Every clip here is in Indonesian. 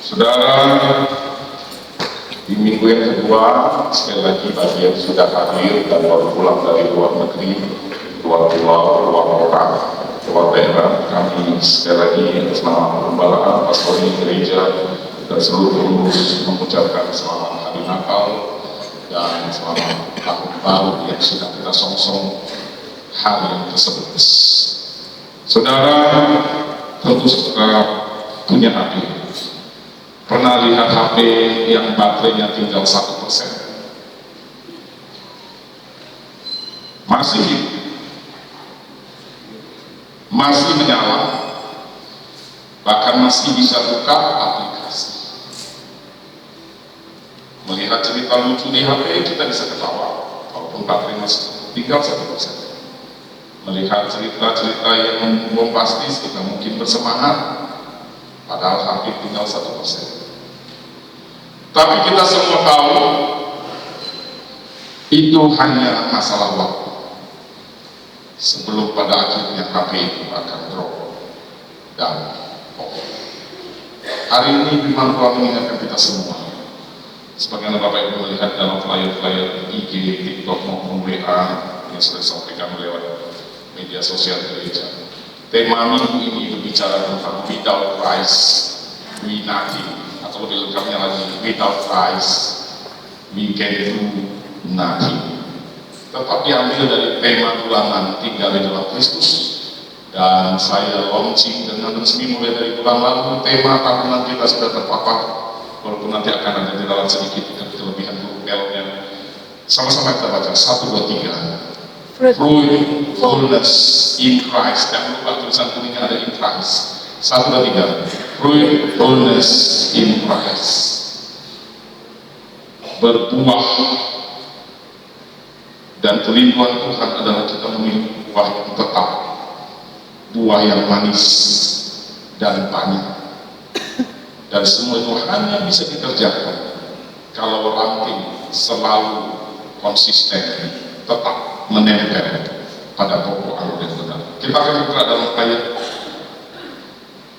Saudara, di minggu yang kedua, sekali lagi bagi yang sudah hadir dan baru pulang dari luar negeri, luar pulau, luar kota, luar daerah, kami sekali lagi selama pembalaan pastori gereja dan seluruh pengurus mengucapkan selamat hari Natal dan selamat tahun baru yang sedang kita songsong hari tersebut. Saudara, tentu saudara punya HP. Pernah lihat HP yang baterainya tinggal 1%? Masih menyala, bahkan masih bisa buka aplikasi. Melihat cerita lucu di HP kita bisa ketawa, walaupun baterai masih tinggal 1%. Melihat cerita-cerita yang bombastis kita mungkin bersemangat, padahal HP tinggal 1%. Tapi kita semua tahu itu hanya masalah waktu. Sebelum pada akhirnya HP itu akan drop dan pokok. Hari ini memang Tuhan mengingatkan kita semua. Sebagaimana Bapak Ibu melihat dalam flyer-flyer IG, TikTok maupun WA yang sudah disampaikan lewat media sosial gereja. Tema minggu ini berbicara tentang without Christ, we nothing. Atau lebih lengkapnya lagi, without Christ, we can do nothing. Tetap diambil dari tema bulanan tinggal di dalam Kristus. Dan saya launching dengan resmi mulai dari bulan lalu. Tema tahunan kita sudah terpapar, walaupun nanti akan ada dirawat sedikit dengan kelebihan rupelnya. Sama-sama kita baca 1, 2, 3. Fruitfulness in Christ. Jangan lupa tulisan kuningnya ada in Christ. 1, 2, 3. Fruitfulness in Christ. Berbuah. Dan kerinduan Tuhan adalah kita memiliki buah yang tetap, buah yang manis dan banyak. Dan semua itu hanya bisa dikerjakan kalau ranting selalu konsisten, tetap menempel pada pokok anggur yang benar. Kita akan buka dalam ayat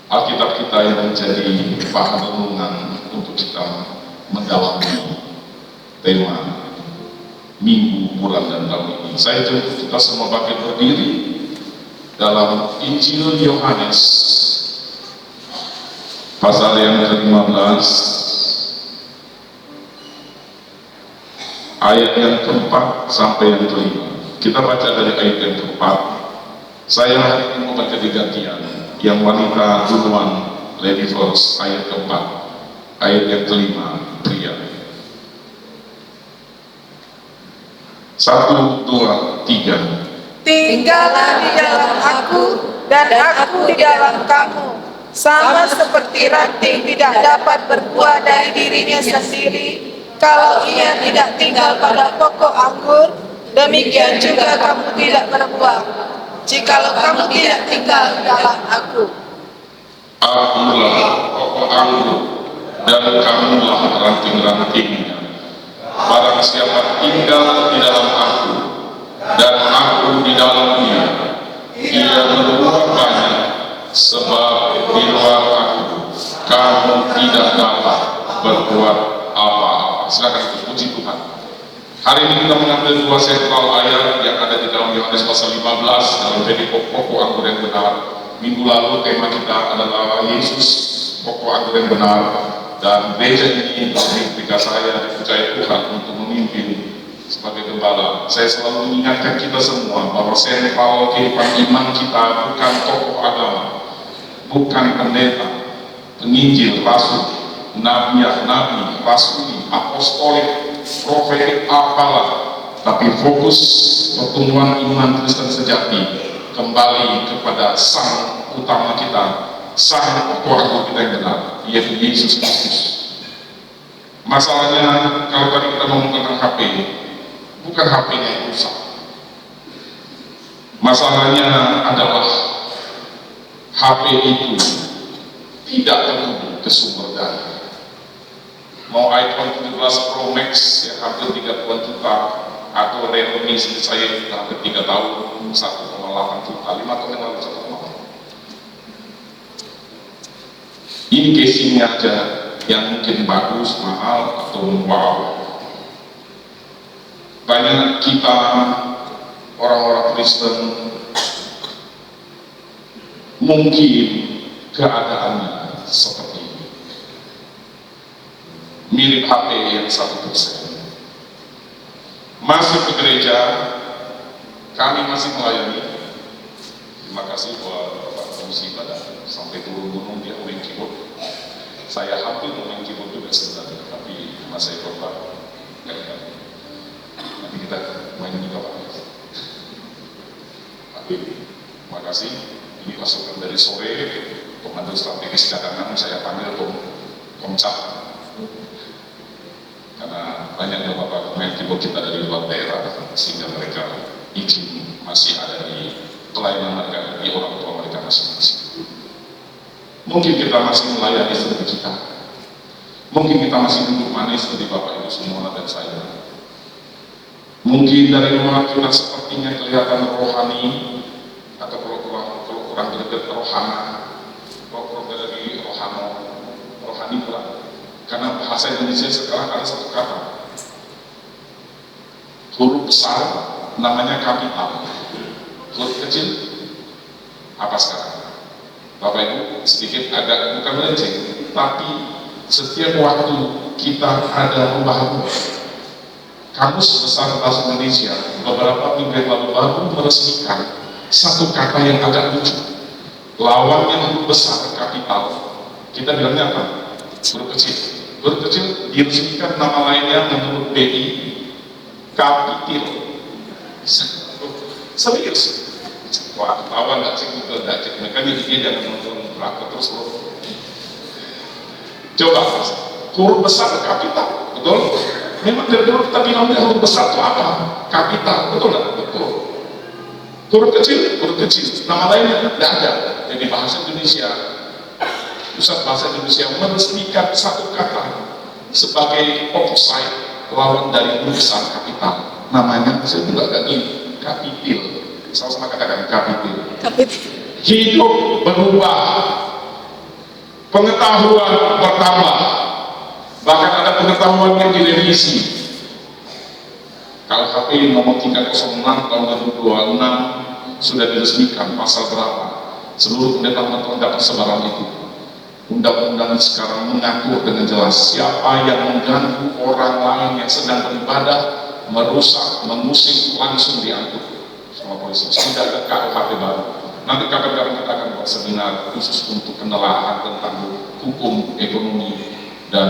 Alkitab kita yang menjadi bahan renungan untuk kita mendalami tema minggu, bulan, dan tahun ini. Saya jemput kita semua bangkit berdiri dalam Injil Yohanes pasal yang ke-15 ayat yang ke-4 sampai yang ke-5. Kita baca dari ayat yang ke-4. Saya hari ini mau baca di gantian. Yang wanita duluan, lady first, ayat ke-4. Ayat yang ke-5, pria. 1, 2, 3. Tinggallah di dalam aku dan aku di dalam kamu. Sama seperti ranting tidak dapat berbuah dari dirinya sendiri kalau ia tidak tinggal pada pokok anggur, demikian juga kamu tidak berbuah jikalau kamu tidak tinggal dalam aku. Akulah pokok anggur dan kamulah ranting-rantingnya. Barang siapa tinggal di dalam aku dan aku di dalamnya, ia berbuah banyak, sebab di luar aku kamu tidak dapat berbuat apa-apa. Silakan puji Tuhan. Hari ini kita mengambil dua sentral ayat yang ada di dalam Yohanes pasal 15 dalam jadi pokok anggur yang benar. Minggu lalu tema kita adalah Yesus pokok anggur yang benar, dan gereja ini ketika saya dipercaya Tuhan untuk memimpin sebagai gembala, saya selalu mengingatkan kita semua bahwa sentral kehidupan iman kita bukan tokoh agama, bukan pendeta, penginjil, rasul, nabi, rasuli, apostolik, profetik, apalah, tapi fokus pertumbuhan iman Kristen sejati kembali kepada sang utama kita, sang pokok anggur kita yang benar, yaitu Yesus Kristus. Masalahnya kalau tadi kita ngomong tentang HP, bukan HP-nya yang rusak. Masalahnya adalah HP itu tidak terhubung ke sumber daya. Mau iPhone 17 Pro Max yang hampir 30 juta, atau Realme seperti saya hampir 3 tahun 1,8 juta, 5 tahun yang lalu 1,8. Ini casingnya aja yang mungkin bagus, mahal, atau wow. Banyak kita orang-orang Kristen mungkin keadaannya seperti ini, mirip HP yang 1%. Masuk ke gereja, kami masih melayani. Terima kasih buat Bapak Komisi Ibadah sampai turun gunung dia main keyboard. Saya hampir main keyboard juga sebenarnya, tapi masa korban enggak. Nanti kita main juga Pak. Tapi terima kasih. Ini masukan dari sore, Komando Strategis Cadangan saya panggil Komcap, karena banyak beberapa main keyboard kita dari luar daerah, sehingga mereka izin masih ada di pelayanan mereka, di orang tua mereka masing-masing. Mungkin kita masih melayani seperti kita, mungkin kita masih duduk manis seperti Bapak Ibu semua dan saya. Mungkin dari luar kita sepertinya kelihatan rohani, atau kalau kurang dekat rohana, kalau dari rohani pula. Karena bahasa Indonesia sekarang ada satu kata, huruf besar namanya kapital, huruf kecil apa sekarang? Bapak Ibu sedikit agak bukan melenceng, tapi setiap waktu kita ada perubahan. Kamus Besar Bahasa Indonesia beberapa minggu lalu baru meresmikan satu kata yang agak lucu. Lawannya huruf besar kapital, kita bilangnya apa? Huruf kecil. Huruf kecil diresmikan nama lainnya menurut BI kapitil. Serius? Wah, lawan nggak sih itu nggak cek. Makanya dia jangan nonton belakang terus loh. Coba huruf besar kapital, betul? Memang dari dulu kita bilangnya huruf besar itu apa? Kapital, betul nggak? Betul. Huruf kecil, nama lainnya tidak ada. Jadi bahasa Indonesia, Pusat Bahasa Indonesia meresmikan satu kata sebagai opposite lawan dari huruf besar kapital. Namanya saya juga agak gini, kapitil. Sama-sama katakan kapitil. Hidup berubah, pengetahuan bertambah, bahkan ada pengetahuan yang direvisi. Kalau HP nomor 306 tahun 2026 sudah diresmikan pasal berapa? Seluruh pendeta dapat sebaran itu. Undang-undang sekarang mengatur dengan jelas siapa yang mengganggu orang lain yang sedang beribadah, merusak, mengusik, langsung diangkut sama polisi. Sudah ada KUHP baru. Nanti kapan-kapan kita akan buat seminar khusus untuk penelaahan tentang hukum, ekonomi, dan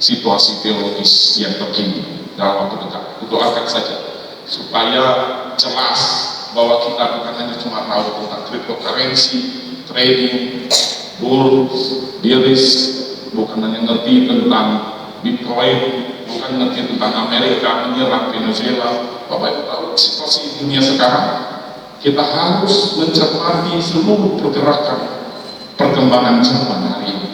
situasi teologis yang terkini dalam waktu dekat. Doakan saja supaya jelas bahwa kita bukan hanya cuma tahu tentang cryptocurrency, trading, bulls, deals, bukan hanya ngerti tentang Bitcoin, bukan ngerti tentang Amerika menyerang Venezuela. Bapak Ibu tahu situasi dunia sekarang, kita harus mencermati seluruh pergerakan perkembangan zaman hari ini.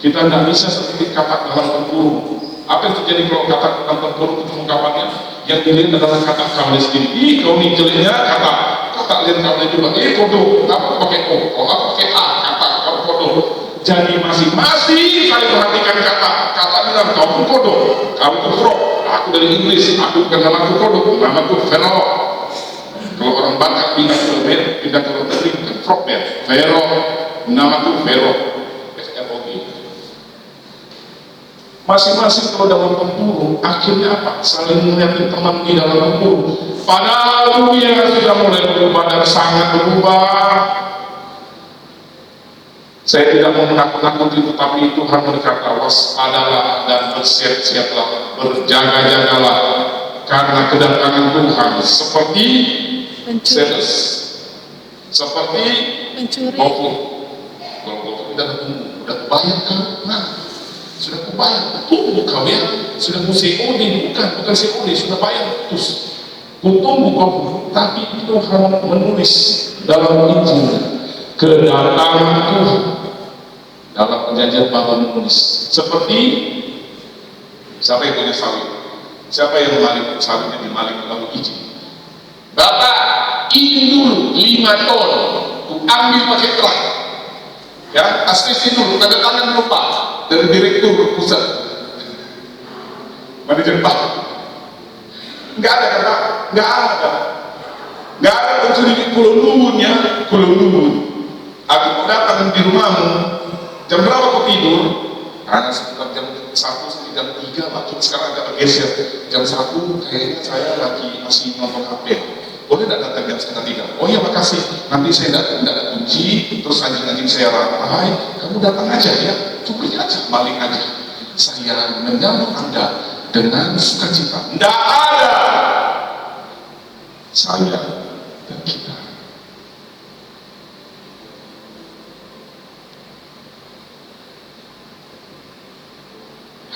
Kita tidak bisa seperti katak dalam tempurung. Apa yang terjadi kalau katak dalam tempurung ketemu kawannya? Yang dilihat adalah katak kawannya sendiri. Ih, kau nih jeleknya katak lihat kawannya juga. Kodoh, apa pakai O, apa pakai A, katak, kau kodoh. Jadi masing-masing saling perhatikan kata bilang kau pun kodoh, kamu pun frog. Aku dari Inggris, aku bukan namaku kodoh, namaku Vero. Kalau orang Batak pindah ke luar negeri bukan frog ya, Vero, namaku Vero. Masing-masing kalau dalam tempurung, akhirnya apa? Saling melihat teman di dalam tempurung. Padahal dunia sudah mulai berubah dan sangat berubah. Saya tidak mau menakut-nakuti, tetapi Tuhan berkata, waspadalah dan bersiap-siaplah, berjaga-jagalah, karena kedatangan Tuhan seperti sales, seperti GoFood. Kalau GoFood udah bayar kan? Nah, sudah kubayar, tunggu kau ya, sudah COD, bukan COD, sudah bayar terus. Tunggu kau, tapi Tuhan menulis dalam Injil kedatangan Tuhan dalam perjanjian baru menulis seperti siapa yang punya sawit, siapa yang malik sawitnya di malik lalu izin. Bapak ini dulu 5 ton, ku ambil pakai truk, ya, aslisin dulu, tanda tangan dulu Pak. dari direktur pusat manajer bank. Nggak ada kata, nggak ada unsur ini Kulo Nuwun ya, Kulo Nuwun. Aku mau datang di rumahmu, jam berapa kau tidur? Karena sekitar jam 1 sampai jam 3, makin sekarang agak bergeser. Jam 1 kayaknya saya lagi masih nonton HP. Boleh tidak datang jam setengah 3? Oh iya makasih, nanti saya tidak kunci, terus anjing-anjing saya rantai, kamu datang aja ya, curi aja, maling aja. Saya menyambut Anda dengan sukacita. Tidak ada saya dan kita.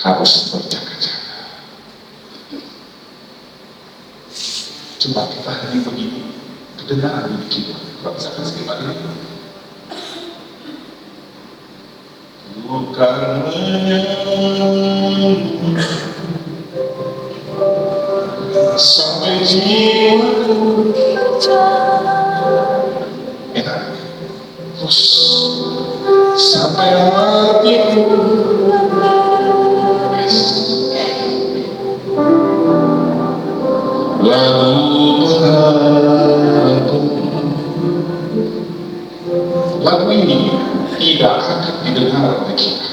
Harus berjaga-jaga. Coba kita hari begini, kedengaran di kita. Kalau bisa kasih Pak ini. Bukan menyanyi sampai jiwa enak. Terus sampai hatiku. Lagu ini tidak akan didengar oleh kita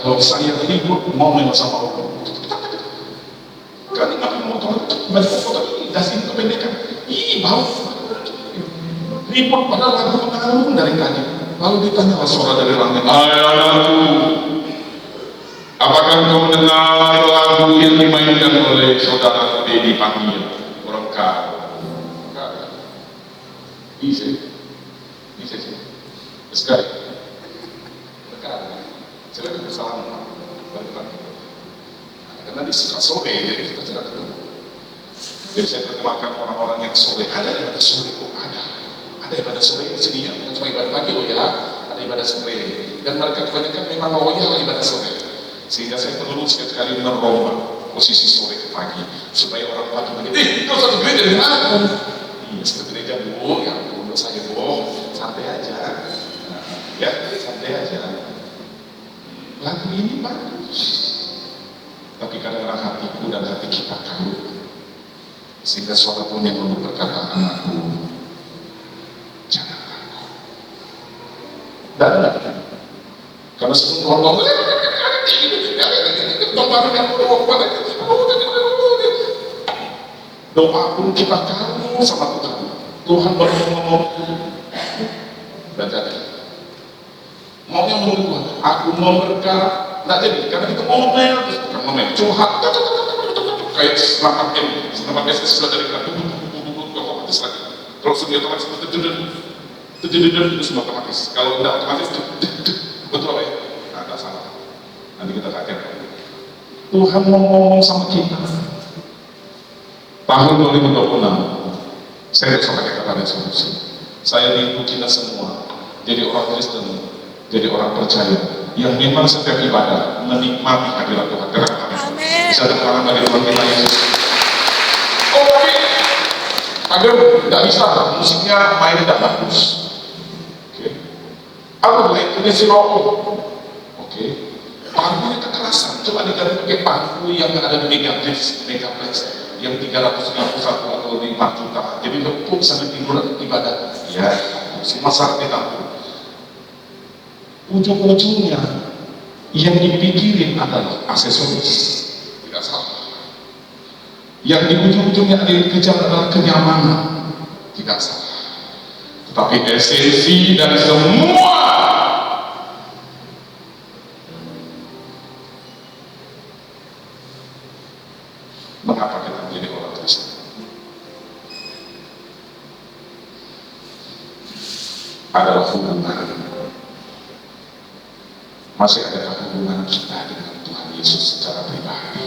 kalau saya ribut ngomel sama orang. Kali ngapain motor banyak motor ini dasin kependekan, bau ribut padahal lagu mengalun dari tadi. Lalu ditanya suara dari langit, anakku, apakah kau mendengar lagu yang dimainkan oleh saudara Dedi Panggil? Orang kaya bisa sih sekali silakan salam bantu-bantu karena di suka sore jadi kita tidak ketemu. Jadi saya perkenalkan orang-orang yang sore, ada ibadah sore kok, ada ibadah sore di sini ya, bukan cuma ibadah pagi loh ya, ada ibadah sore dan mereka kebanyakan memang loyal ibadah sore, sehingga saya perlu sekali merombak posisi sore ke pagi supaya orang pagi begitu, kau satu gereja dengan aku, iya satu gereja bu, ya menurut saya bu, santai aja, ya santai aja. Lagu ini bagus, tapi kadang-kadang hatiku dan hati kita kalut, sehingga suara pun yang lalu berkata, anakku, jangan takut. Dan karena sebelum ngomong, doa pun kita kalut sama Tuhan. Tuhan baru ngomong, dan jadi maunya menurut Tuhan, aku mau berkah, nggak jadi, karena kita ngomel, bukan ngomel, curhat, kayak senapan sudah dari kerap, otomatis lagi. Kalau sudah otomatis itu semua otomatis. Kalau tidak otomatis, betul ya? Ada salah. Nanti kita kaget. Tuhan mau ngomong sama kita. Tahun 2026, saya tidak sampai kata resolusi. Saya rindu kita semua jadi orang Kristen, jadi orang percaya yang memang setiap ibadah menikmati hadirat Tuhan. Amin. Bisa tertanam bagi Tuhan kita Yesus. Oh tapi Agam tidak bisa, musiknya main tidak bagus. Oke. Aku boleh tulis rokok. Oke. Pangkunya kekerasan. Coba diganti pakai pangku yang ada di megaplex yang 351 atau 5 juta. Jadi lempuk sampai tiduran ibadah. Ya, semua syarat ditampung. Ujung-ujungnya yang dipikirin adalah aksesoris, tidak salah. Yang di ujung-ujungnya dikejar adalah kenyamanan, tidak salah. Tetapi esensi dari semua mengapa kita menjadi orang Kristen? Adalah hubungan. Masih adakah hubungan kita dengan Tuhan Yesus secara pribadi?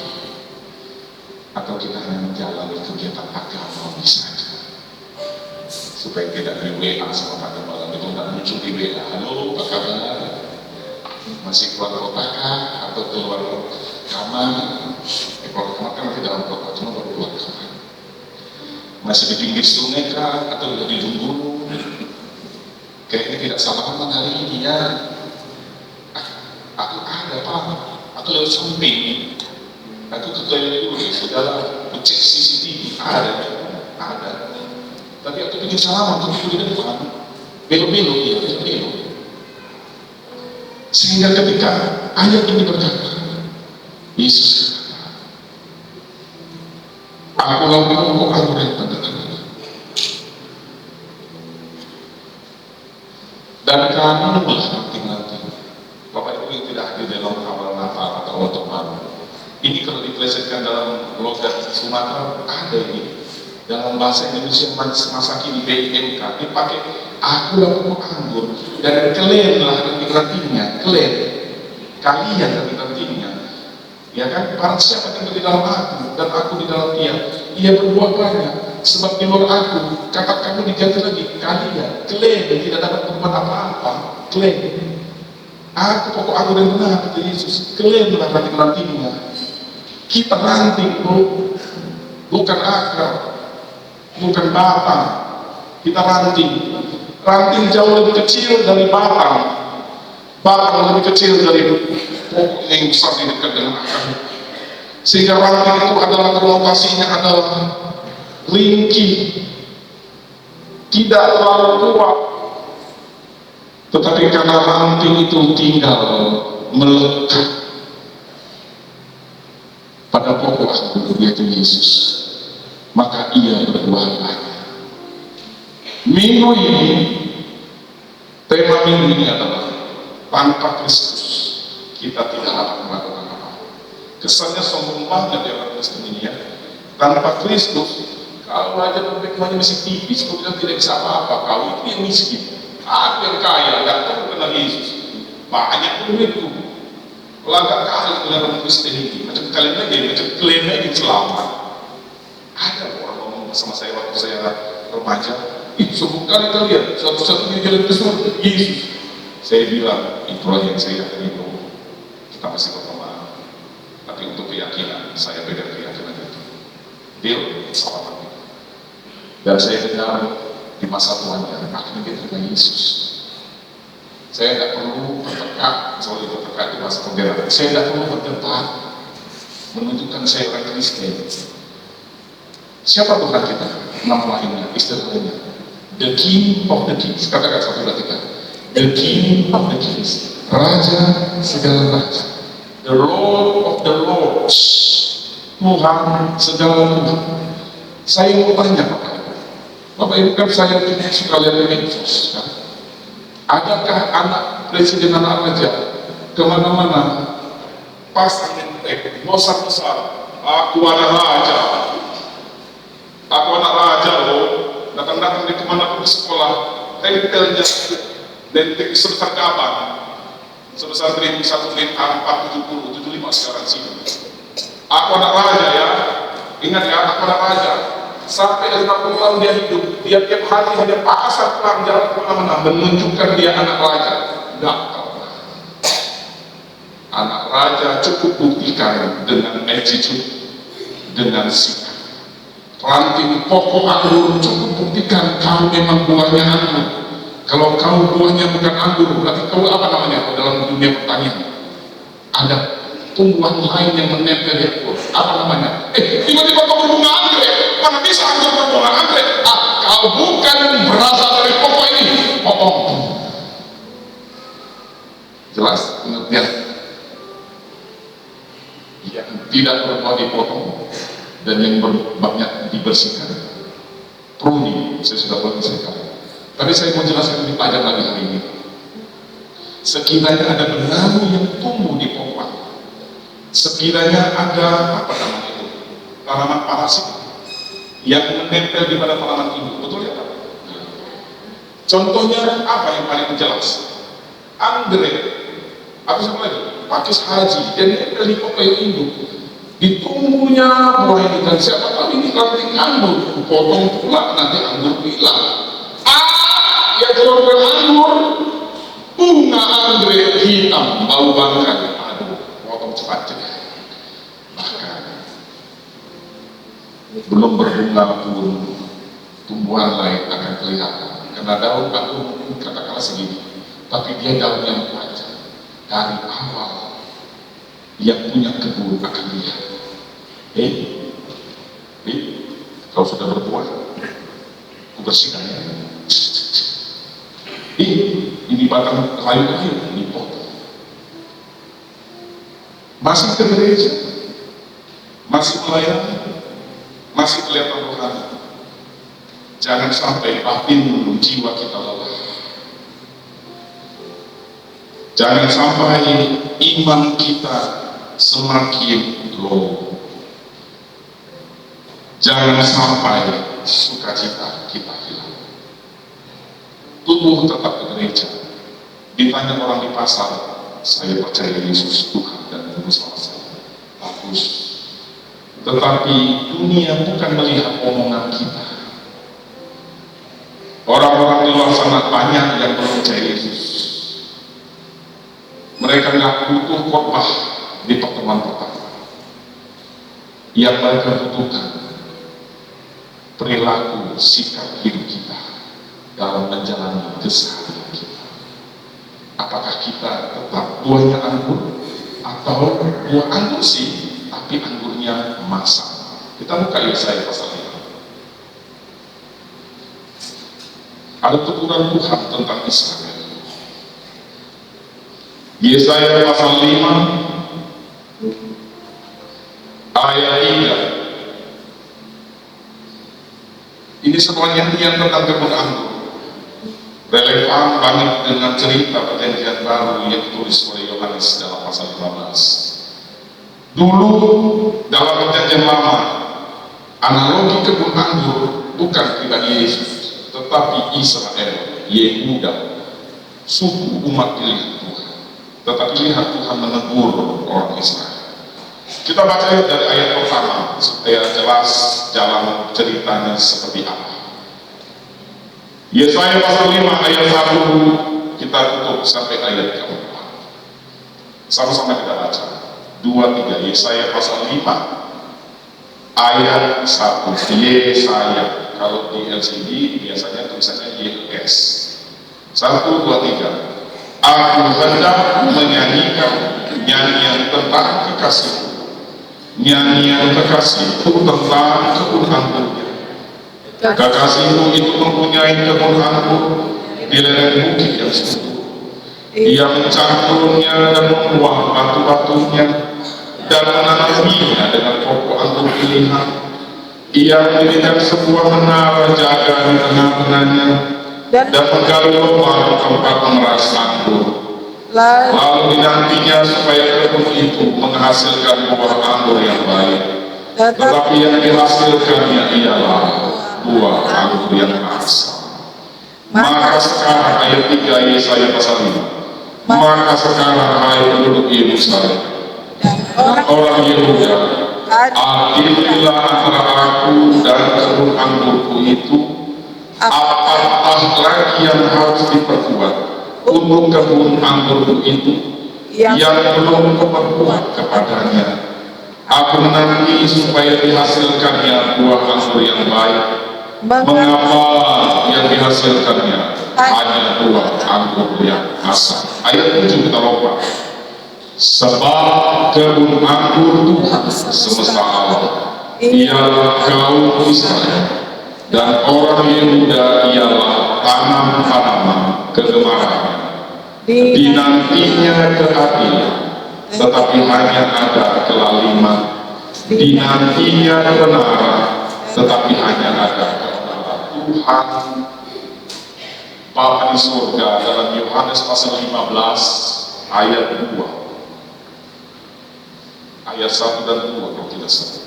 Atau kita hanya menjalani kegiatan agama saja? Supaya tidak di WA sama pada malam itu, tidak muncul di WA. Halo, apa kabar? Masih keluar kota kah? Atau keluar kamar? Keluar kamar kan masih dalam kota, cuma baru keluar kamar. Masih di pinggir sungai kah? Atau di gunung? Kayaknya tidak salaman hari ini ya. Aku ada kalau samping, aku ke toilet dulu, saudara, cek CCTV, ada. Tapi aku bikin salaman, tapi di depan, belok-belok, ya, belok-belok. Sehingga ketika ayat ini berkata, Yesus berkata, aku lakukan pokok anggur yang pada tangan. Dan kamu lah nanti. Bapak Ibu yang tidak hadir dalam awal Natal atau awal Tahun. Ini kalau diplesetkan dalam logat Sumatera, ada ini. Dalam bahasa Indonesia masa kini BIMK dipakai aku lah pokok anggur dan kalian lah nanti-nantinya, kalian nanti-nantinya, ya kan? Barang siapa tinggal di dalam aku dan aku di dalam dia, ia berbuah banyak. Sebab di luar aku, kata kamu diganti lagi, kalian tidak dapat berbuat apa-apa. Aku pokok anggur yang benar, kata Yesus. Kalian lah nanti-nantinya. Kita ranting, bro, bukan akar. Bukan batang, kita ranting jauh lebih kecil dari batang lebih kecil dari pokok yang besar di dekat dengan akar, sehingga ranting itu adalah lokasinya adalah ringkih, tidak terlalu kuat, tetapi karena ranting itu tinggal melekat pada pokok anggur yaitu Yesus, maka ia berbuah banyak. Minggu ini, tema minggu ini adalah tanpa Kristus kita tidak dapat melakukan apa-apa. Kesannya sombong banget ya orang Kristen ini ya. Tanpa Kristus, kalau aja pemikirannya masih tipis, kau bilang tidak bisa apa-apa, kau itu yang miskin, aku yang kaya, gak tahu kenal Yesus, banyak duitku, pelagak kali dengan orang Kristen ini, macam kalian lagi selamat. Ada orang ngomong sama saya waktu saya remaja, sombong kali kalian, satu-satunya jalan ke surga Yesus. Saya bilang, itulah yang saya yakini, kita masih berteman. Tapi untuk keyakinan, saya beda keyakinan itu. Deal, salah lagi. Dan saya dengar di masa tuanya, akhirnya dia terima Yesus. Saya tidak perlu bertekad, soal itu terkait di masa pembelaan. Saya tidak perlu berdebat, menunjukkan saya orang Kristen. Siapa Tuhan kita? Nama lainnya, istilahnya The King of the Kings. Katakan satu dua tiga. The King of the Kings, Raja segala raja, The Lord of the Lords, Tuhan segala Tuhan. Saya mau tanya Bapak Ibu kan saya suka lihat di medsos kan? Adakah anak presiden, anak raja kemana-mana pas angin besar, aku anak raja, aku anak raja loh, datang-datang di kemana pun di sekolah, tempelnya dentik sebesar gaban, sebesar rim 1 rim A470 75 sekarang sini. Aku anak raja ya, ingat ya, aku anak raja. Sampai 50 tahun dia hidup, dia tiap hari dia pasar pulang jalan kemana-mana menunjukkan dia anak raja. Enggak pernah. Anak raja cukup buktikan dengan attitude, dengan sikap. Ranting pokok anggur cukup buktikan kau memang buahnya anggur. Kalau kau buahnya bukan anggur, berarti kau apa namanya dalam dunia pertanian? Ada tumbuhan lain yang menempel di anggur. Apa namanya? Tiba-tiba kau berbunga anggrek. Mana bisa anggur berbunga anggrek? Kau bukan berasal dari pokok ini. Bohong. Jelas pengertian? Yang tidak berbuah dipotong dan yang banyak dibersihkan. Pruning, saya sudah bersihkan. Tapi saya mau jelaskan lebih panjang lagi hari ini. Sekiranya ada benalu yang tumbuh di pokok, sekiranya ada apa namanya itu, tanaman parasit yang menempel di pada tanaman induk, betul ya Pak? Contohnya apa yang paling jelas? Anggrek, apa sama lagi? Pakis haji, dan nempel di pokok yang induk. Ditumbuhnya buah ini dan siapa tahu ini ranting anggur, potong pula nanti anggur hilang. Ya keluar anggur, bunga anggrek hitam, bau bangkai. Aduh, potong cepat juga. Bahkan belum berbunga pun tumbuhan lain akan kelihatan. Karena daun anggur mungkin katakanlah segini, tapi dia daun yang panjang dari awal yang punya kebun akan lihat. Kau sudah berbuah, ku bersihkan ya. Ini batang kayu dipotong. Masih ke gereja, masih melayani, masih kelihatan rohani. Jangan sampai batin jiwa kita lelah. Jangan sampai iman kita semakin low. Jangan sampai sukacita kita hilang. Tubuh tetap ke gereja. Ditanya orang di pasar, saya percaya Yesus Tuhan dan Juru Selamat saya. Bagus. Tetapi dunia bukan melihat omongan kita. Orang-orang di luar sana banyak yang percaya Yesus. Mereka nggak butuh khotbah di pertemuan pertama. Yang mereka butuhkan perilaku sikap hidup kita dalam menjalani keseharian kita. Apakah kita tetap buahnya anggur atau buah anggur sih, tapi anggurnya masak? Kita buka Yesaya pasal 5. Ada teguran Tuhan tentang Israel. Yesaya pasal 5 ayat 3. Ini sebuah nyanyian tentang kebun anggur. Relevan banget dengan cerita perjanjian baru yang ditulis oleh Yohanes dalam pasal 15. Dulu dalam perjanjian lama, analogi kebun anggur bukan pribadi Yesus, tetapi Israel, Yehuda, suku umat pilihan Tuhan. Tetapi lihat Tuhan menegur orang Israel. Kita baca dari ayat pertama supaya jelas jalan ceritanya seperti apa. Yesaya pasal 5 ayat 1 kita tutup sampai ayat keempat. Sama-sama kita baca. 2, 3. Yesaya pasal 5 ayat 1. Yesaya. Kalau di LCD biasanya tulisannya YS. 1, 2, 3. Aku hendak menyanyikan nyanyian tentang kekasihku. Nyanyian kekasihku tentang kebun anggurnya. Kekasihku itu mempunyai kebun anggur di lereng bukit yang subur. Ia mencampurnya dan membuang batu-batunya dan menanaminya dengan pokok anggur pilihan. Ia mendirikan sebuah menara jaga di tengah-tengahnya dan menggali lubang tempat memeras anggur. Lalu dinantinya supaya kebun itu menghasilkan buah anggur yang baik. Tetapi yang dihasilkannya ialah buah anggur yang asam. Maka sekarang ayat 3 Yesaya pasal 5. Maka sekarang hai penduduk Yerusalem, orang Yehuda, adililah antara aku dan kebun anggurku itu. Apakah lagi yang harus diperbuat untuk kebun anggurku itu yang belum kuperbuat kepadanya? Aku menanti supaya dihasilkannya buah anggur yang baik. Mengapa yang dihasilkannya hanya buah anggur yang asam? Ayat 7 kita lompat. Sebab kebun anggur Tuhan semesta alam ialah kaum Israel, dan orang Yehuda ialah tanam-tanaman kegemarannya. Dinantinya keadilan, tetapi hanya ada kelaliman. Dinantinya kebenaran, tetapi hanya ada kebenaran. Tuhan Bapa di surga dalam Yohanes pasal 15 ayat 2, ayat 1 dan 2 kalau tidak salah.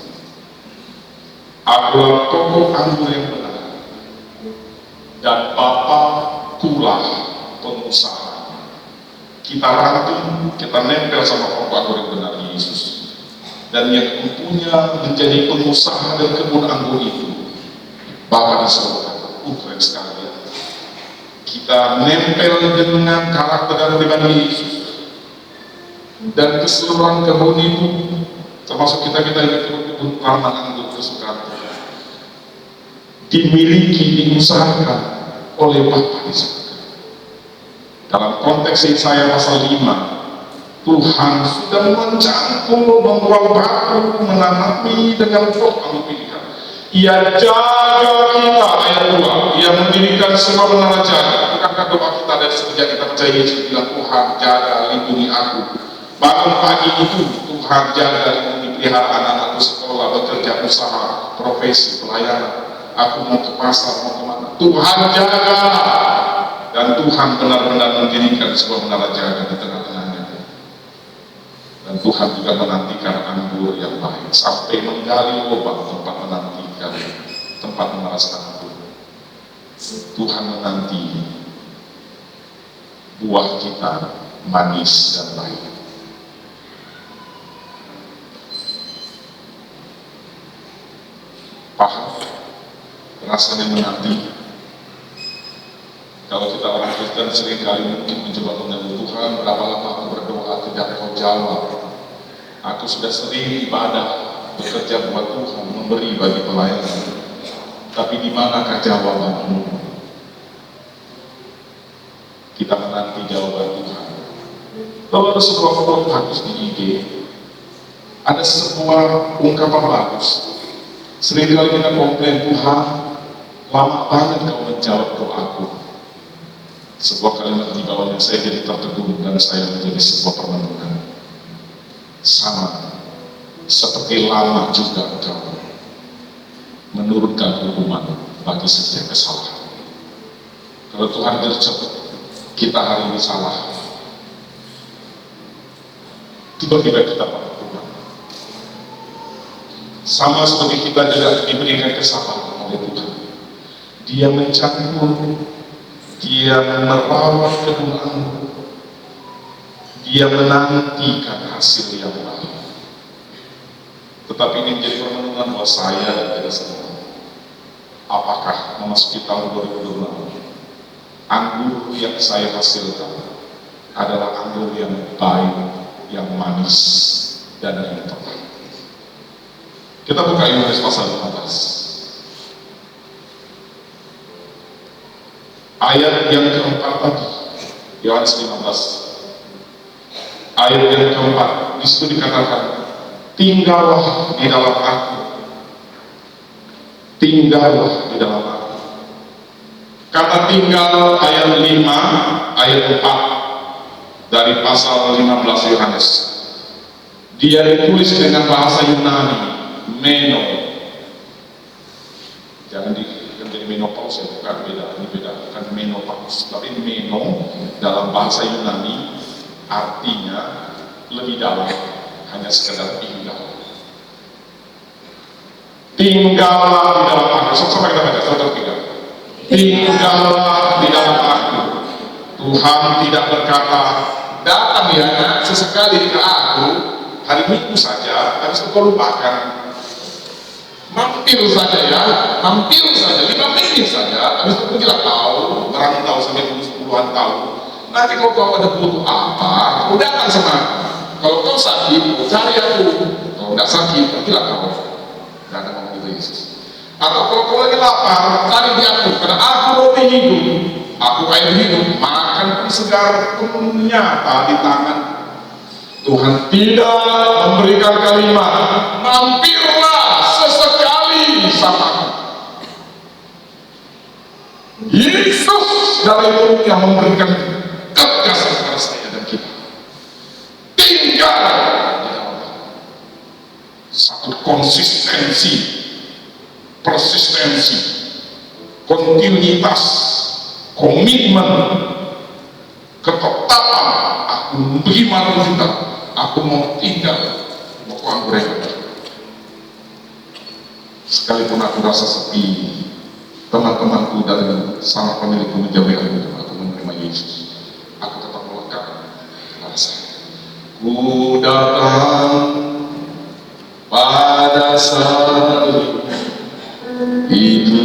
Akulah pokok anggur yang benar, dan Bapa kulah pengusaha. Kita ranting, kita nempel sama pokok anggur yang benar, Yesus. Dan yang tentunya menjadi pengusaha dan kebun anggur itu Bapa di surga. Keren sekali ya. Kita nempel dengan karakter dan pribadi Yesus, dan keseluruhan kebun itu, termasuk kita yang kebun taman anggur kesukaan Tuhan, dimiliki, diusahakan oleh Bapa di surga. Dalam konteks Yesaya pasal 5, Tuhan sudah mencangkul, membuat batu, menanami dengan doa pilihan. Ia jaga kita, ayat 2. Ia mendirikan semua menara jaga. Bukankah doa kita dari sejak kita percaya Yesus bilang, Tuhan jaga, lindungi aku. Bangun pagi itu, Tuhan jaga, lindungi, pelihara anak-anakku sekolah, bekerja, usaha, profesi, pelayanan. Aku mau ke pasar, mau kemana. Tuhan jaga. Dan Tuhan benar-benar mendirikan sebuah menara jaga di tengah-tengahnya. Dan Tuhan juga menantikan anggur yang baik sampai menggali lubang tempat menantikan, tempat memeras anggur. Tuhan menanti buah kita manis dan baik. Paham? Rasanya menanti. Kalau kita orang Kristen seringkali mungkin mencoba mengganggu Tuhan, berapa lama aku berdoa tidak kau jawab. Aku sudah sering ibadah, bekerja buat Tuhan, memberi bagi pelayanan. Tapi di manakah jawabanmu? Kita menanti jawaban Tuhan. Lalu ada sebuah foto bagus di IG, ada sebuah ungkapan bagus. Seringkali kita komplain, Tuhan, lama banget kau menjawab doaku. Sebuah kalimat di bawahnya saya jadi tertegun dan saya menjadi sebuah permenungan. Sama seperti lama juga engkau menurunkan hukuman bagi setiap kesalahan. Kalau Tuhan gercep kita hari ini salah, tiba-tiba kita pakai Tuhan. Sama seperti kita juga diberikan kesabaran oleh Tuhan. Dia mencangkul, Dia merawat kedudukanmu, Dia menantikan hasil yang baik. Tetapi ini menjadi permenungan buat saya dan kita semua. Apakah memasuki tahun 2026, anggur yang saya hasilkan adalah anggur yang baik, yang manis, dan yang tepat? Kita buka Yohanes pasal 15. Ayat yang keempat tadi, Yohanes 15. Ayat yang keempat, disitu dikatakan, tinggallah di dalam aku. Tinggallah di dalam aku. Kata tinggal ayat 5, ayat 4 dari pasal 15 Yohanes. Dia ditulis dengan bahasa Yunani, meno. Jangan jadi menopause, bukan beda, ini beda, bukan menopause, tapi meno dalam bahasa Yunani artinya lebih dalam, hanya sekedar tinggal. Tinggallah di dalam aku. Sama kita baca, satu tiga. Tinggallah di dalam aku. Tuhan tidak berkata, datang ya sesekali ke aku hari Minggu saja, habis itu kau lupakan. Mampir saja ya, mampir saja, 5 menit saja, habis itu pergilah kau, merantau sampai puluhan tahun. Nanti kalau kau ada butuh apa, kau datang sama aku. Kalau kau sakit, kau cari aku. Kalau tidak sakit, pergilah kau. Jangan ngomong gitu Yesus. Atau kalau kau lagi lapar, cari di aku, karena aku roti hidup, aku air hidup, makan pun segar pun nyata di tangan. Tuhan tidak memberikan kalimat, mampirlah sesekali sama aku. Yesus dari itu yang memberikan ketegasan kepada saya dan kita. Tinggal di dalam satu konsistensi, persistensi, kontinuitas, komitmen, ketetapan. Aku bagaimana juga, aku mau tinggal, mau anggur yang ada. Sekalipun aku rasa sepi, teman-temanku dari sama pemilikku menjauhi aku menerima Yesus, aku tetap melekat rasa. Ku datang pada salib itu.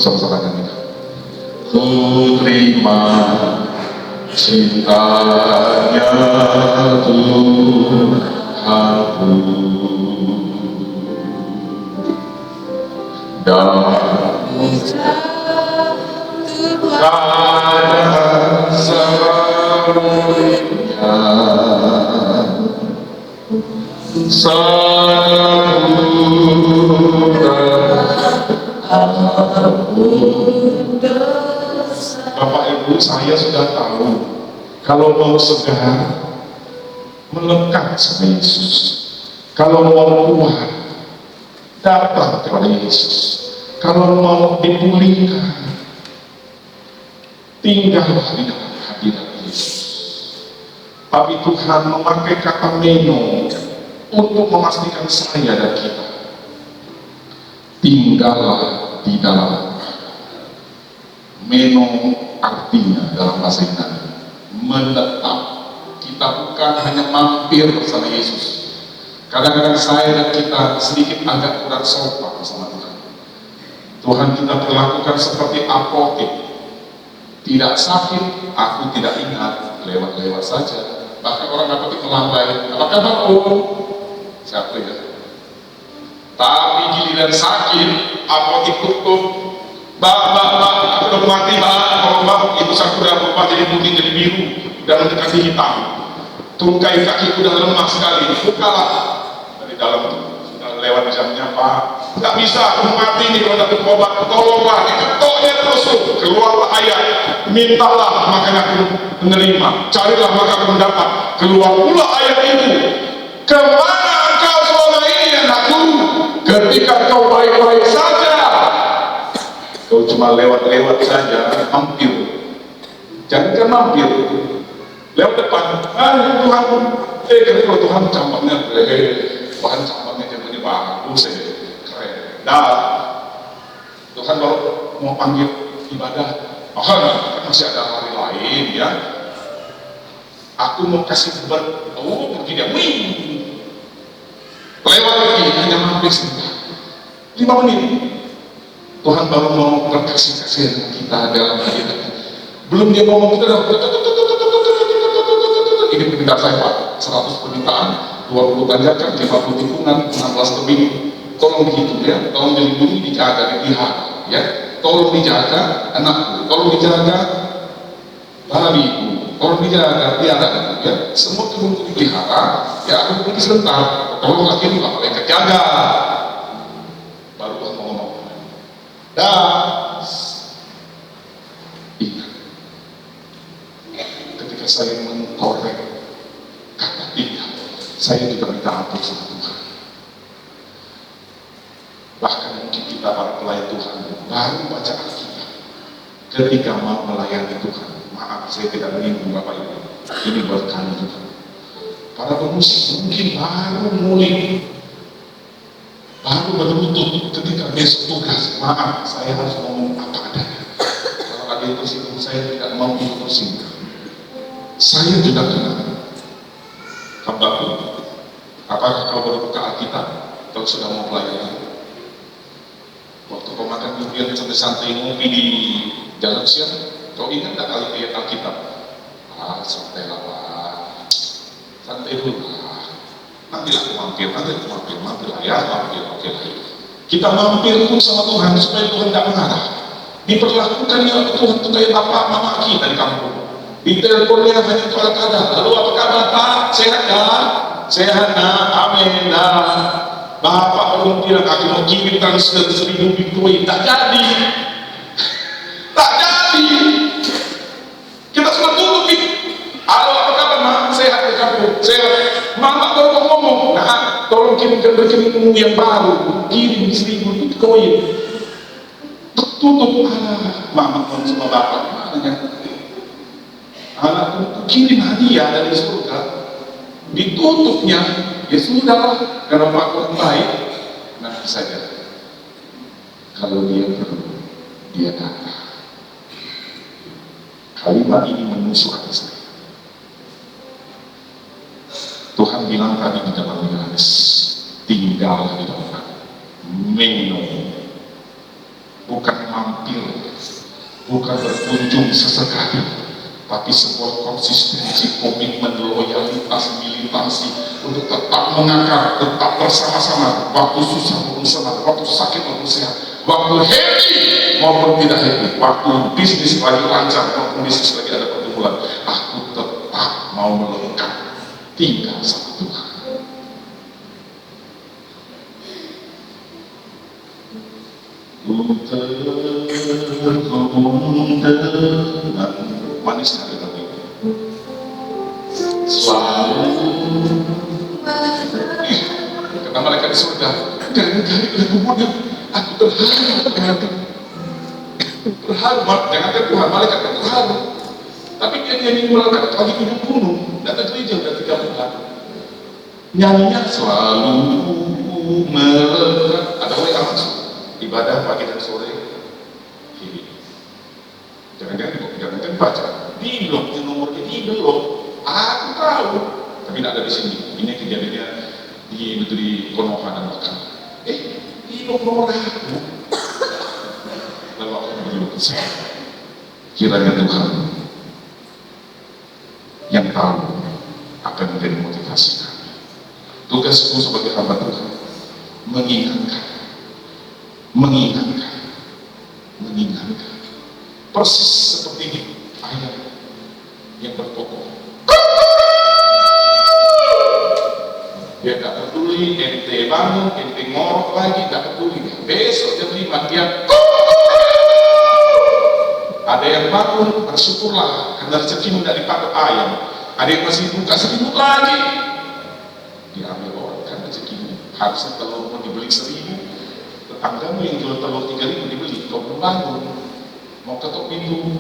Sama-sama kan kita. Ku terima cintanya Tuhanku dan Bapak Ibu, saya sudah tahu kalau mau segar melekat sama Yesus, kalau mau kuat datang kepada Yesus, kalau mau dipulihkan tinggallah di dalam hadirat Yesus. Tapi Tuhan memakai kata meno untuk memastikan saya dan kita tinggallah di dalam. Meno artinya dalam bahasa Yunani menetap. Kita bukan hanya mampir bersama Yesus. Kadang-kadang saya dan kita sedikit agak kurang sopan bersama Tuhan. Tuhan kita perlakukan seperti apotek. Tidak sakit, aku tidak ingat, lewat-lewat saja. Bahkan orang apotek melambai, apa kabar om? Siapa ya? Tapi giliran sakit, apotek tutup. Mbak, aku udah mati mbak. Kalau mbak, itu aku udah berubah jadi putih, jadi biru dan mendekati hitam. Tungkai kaki udah lemah sekali. Bukalah dari dalam itu. Sudah lewat jamnya pak. Nggak bisa, aku mati nih kalau dapat obat. Tolonglah, diketoknya terus. Keluarlah ayat. Mintalah, maka aku menerima. Carilah, maka aku mendapat. Keluar pula ayat itu. Kemana engkau selama ini anakku? Ketika kau baik-baik saja. Kau cuma lewat-lewat saja, mampir. Jangan mampir. Lewat depan, Tuhan. Kalau Tuhan campaknya, bahan campaknya jadi bagus, keren. Dan Tuhan baru mau panggil ibadah. Masih ada hari lain ya. Aku mau kasih pergi dia. Lewat lagi, hanya mampir sebentar. 5 menit. Tuhan baru mau berkasih-kasih dengan kita dalam hadiratnya. Belum dia ngomong kita dalam ini permintaan saya Pak, 100 permintaan, 20 tanjakan, 50 tikungan, 16 tebing. Tolong dihitung ya, tolong dilindungi, dijaga, dipelihara ya. Tolong dijaga anakku, tolong dijaga babiku, tolong dijaga piara ya. Semua itu untuk dipelihara. Ya aku pergi sebentar, tolong lagi itu apa yang terjaga. Baru Tuhan mau ngomong. Dan ingat, ketika saya mengkorek kata tinggal, saya juga minta ampun sama Tuhan. Bahkan mungkin kita para pelayan Tuhan baru baca Alkitab, ketika mau melayani Tuhan, maaf saya tidak menyinggung Bapak Ibu, ini buat kami juga. Para pemusik mungkin baru mulai, baru berlutut ketika besok tugas, maaf saya harus ngomong apa adanya. Kalau ada yang tersinggung saya tidak mau itu tersinggung. Saya juga kenal hambaku. Apakah kau berbuka Alkitab kalau sudah mau pelayanan? Waktu kau makan durian santai-santai ngopi di jalan siang, kau ingat tak kali ayat Alkitab? Santai lah Pak, santai dulu lah. Nanti aku mampir lah ya, mampir. Kita mampir pun sama Tuhan supaya Tuhan tidak mengarah. Diperlakukan ya Tuhan itu kayak bapak mama kita di kampung. Diteleponnya hanya kadang-kadang. Lalu apa kabar Pak? Sehat kan? Sehat nak? Amin nah. Bapak belum bilang aku mau kirim transfer 1000 Bitcoin. Tak jadi. Kita sudah tutup itu. Halo apa kabar mak? Sehat di kampung? Sehat. Mama baru mau ngomong. Nah, tolong kirimkan rekeningmu yang baru. Kirim 1000 Bitcoin. Tutup. Mama ngomong sama bapak. Gimana anakku kirim hadiah dari surga, ditutupnya ya sudah karena Pak kurang baik. Nanti saja kalau dia perlu dia datang. Kalimat ini menusuk hati saya. Tuhan bilang tadi di dalam Yohanes, tinggal di dalam aku. Meno, bukan mampir, bukan berkunjung sesekali, tapi sebuah konsistensi, komitmen, loyalitas, militansi untuk tetap mengakar, tetap bersama-sama, waktu susah maupun senang, waktu sakit maupun sehat, waktu happy maupun tidak happy, waktu bisnis lagi lancar maupun bisnis lagi ada pergumulan. Aku tetap mau melekat tinggal sama Tuhan. Ku terhubung dengan manis sekali tadi. Selalu kata malaikat di surga, dari kuburnya aku terharu. Terharu, jangankan Tuhan, malaikat kan terharu. Tapi dia nyanyi malaikat lagi 70, datang gereja udah 3 bulan. Nyanyinya selalu melekat. Ada WA langsung, ibadah pagi dan sore. Ini. Jangan baca. Di blog, di nomornya di blog. Aku tahu, tapi tidak ada di sini. Ini kejadiannya di negeri Konoha dan Mekah. Di nomor aku. Lalu aku berdoa kesana. Kiranya Tuhan yang tahu akan menjadi motivasi kami. Tugasku sebagai hamba Tuhan mengingatkan, persis seperti ini ayat yang berpokok. Dia tidak peduli, ente bangun, ente ngorok lagi, tidak peduli. Besok jam 5 dia ada yang bangun, bersyukurlah karena rezekimu tidak dipatok ayam. Ada yang masih buka selimut lagi, diambil orang kan rezekimu. Harusnya telur mau dibeli 1.000, tetanggamu yang jual telur 3.000 dibeli. Kau belum bangun, mau ketok pintu,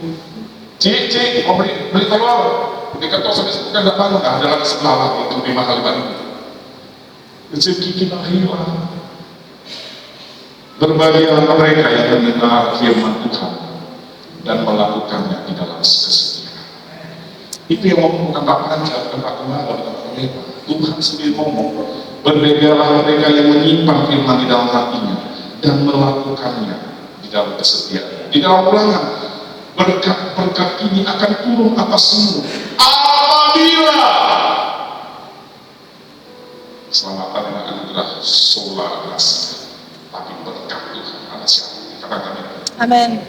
cik, mau beli telur, diketok sampai sebukan tidak bangun, ada lagi sebelah lagi itu lebih mahal 5.000. Rezeki kita hilang. Berbahagialah mereka yang mendengar firman Tuhan dan melakukannya di dalam kesetiaan. Itu yang ngomong bukan Pak Panca, bukan Pak Kumala, bukan Pak Pendeta. Tuhan sendiri ngomong, berbahagialah mereka yang menyimpan firman di dalam hatinya dan melakukannya di dalam kesetiaan. Di dalam Ulangan, berkat-berkat ini akan turun atasmu apabila keselamatan dan anugerah sola gracia, tapi berkat Tuhan ada siapa? Katakan amin.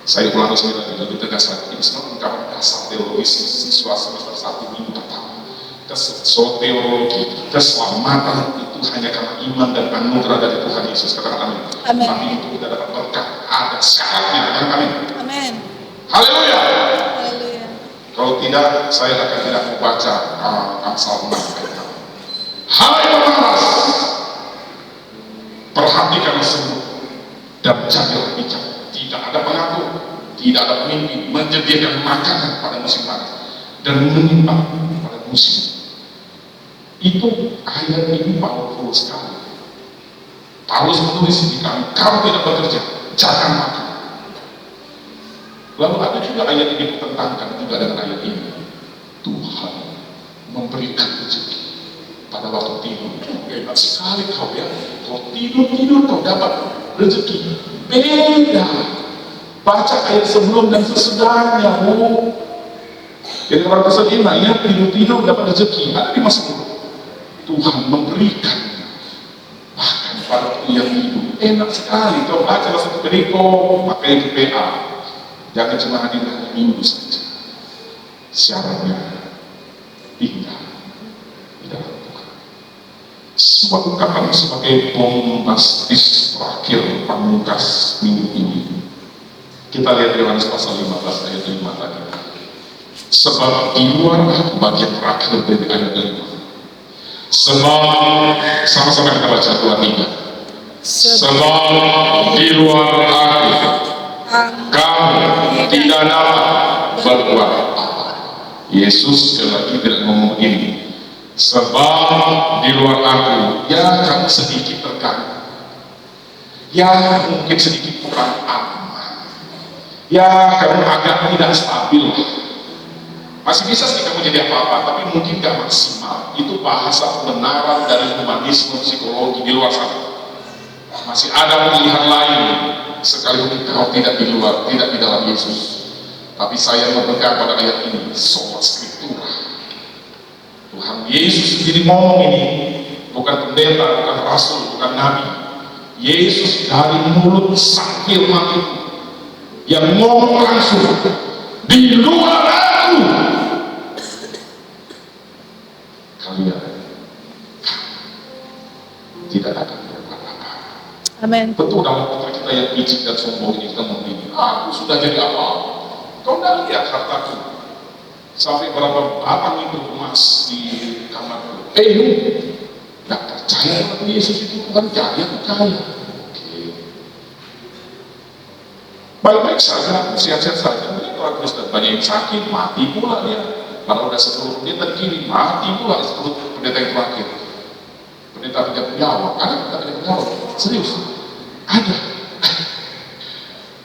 Saya ulang sekali lagi, lebih tegas lagi. Ini semua ungkapan dasar teologis siswa semester 1 minggu pertama. Teologi, keselamatan itu hanya karena iman dan anugerah dari Tuhan Yesus. Katakan amin. Tapi itu kita dapat berkat, ada syaratnya. Katakan amin. Amin. Haleluya. Kalau tidak, saya akan tidak membaca Amsal 6 ayat 6. Hai pemalas, perhatikan semua dan jadilah bijak. Tidak ada pengatur, tidak ada pemimpin menyediakan makanan pada musim panas dan menyimpang pada musim. Itu ayat ini powerful sekali. Paulus menulis di kami, kamu tidak bekerja, jangan makan. Lalu ada juga ayat ini ditentangkan juga dengan ayat ini. Tuhan memberikan rezeki pada waktu tidur. Hebat sekali kau ya. Kalau tidur kau dapat rezeki. Beda. Baca ayat sebelum dan sesudahnya, Bu. Jadi orang kesedih, ya tidur dapat rezeki. Ada di masa dulu. Tuhan memberikan. Bahkan pada waktu yang tidur. Enak sekali. Kau baca satu perikop, pakai di PA. Jangan cuma hadir hari Minggu saja. Syaratnya tinggal di dalam Tuhan. Sebuah ungkapan sebagai bombastis terakhir pamungkas minggu ini. Kita lihat Yohanes pasal 15 ayat 5 tadi. Sebab di luar aku, bagian terakhir dari ayat 5. Sebab, sama-sama kita baca 2-3. Sebab di luar aku kamu tidak dapat berbuat apa. Yesus sekali lagi tidak ngomong ini. Sebab di luar aku, ya kamu sedikit terganggu, ya mungkin sedikit kurang aman, ya kamu agak tidak stabil. Masih bisa sih kamu jadi apa-apa, tapi mungkin gak maksimal. Itu bahasa kebenaran dari humanisme psikologi di luar sana. Masih ada pilihan lain, sekalipun kau tidak di luar, tidak di dalam Yesus. Tapi saya memegang pada ayat ini, sola scriptura. Tuhan Yesus sendiri ngomong ini, bukan pendeta, bukan rasul, bukan nabi. Yesus dari mulut sang firman itu yang ngomong langsung, di luar aku kalian tidak akan berbuat apa. Amin. Betul dalam kota kita yang licik dan sombong ini kita begini, aku sudah jadi apa? Kau tidak lihat hartaku sampai berapa batang itu emas di kamarku. Lu tidak percaya kalau Yesus itu Tuhan kaya, aku kaya. Baik-baik saja, aku sehat-sehat saja. Melihat orang Kristen banyak yang sakit, mati pula dia. Kalau udah 10 pendeta kiri, mati pula 10 pendeta yang terakhir. Pendeta tidak menjawab, ada pendeta tidak menjawab. Serius, ada.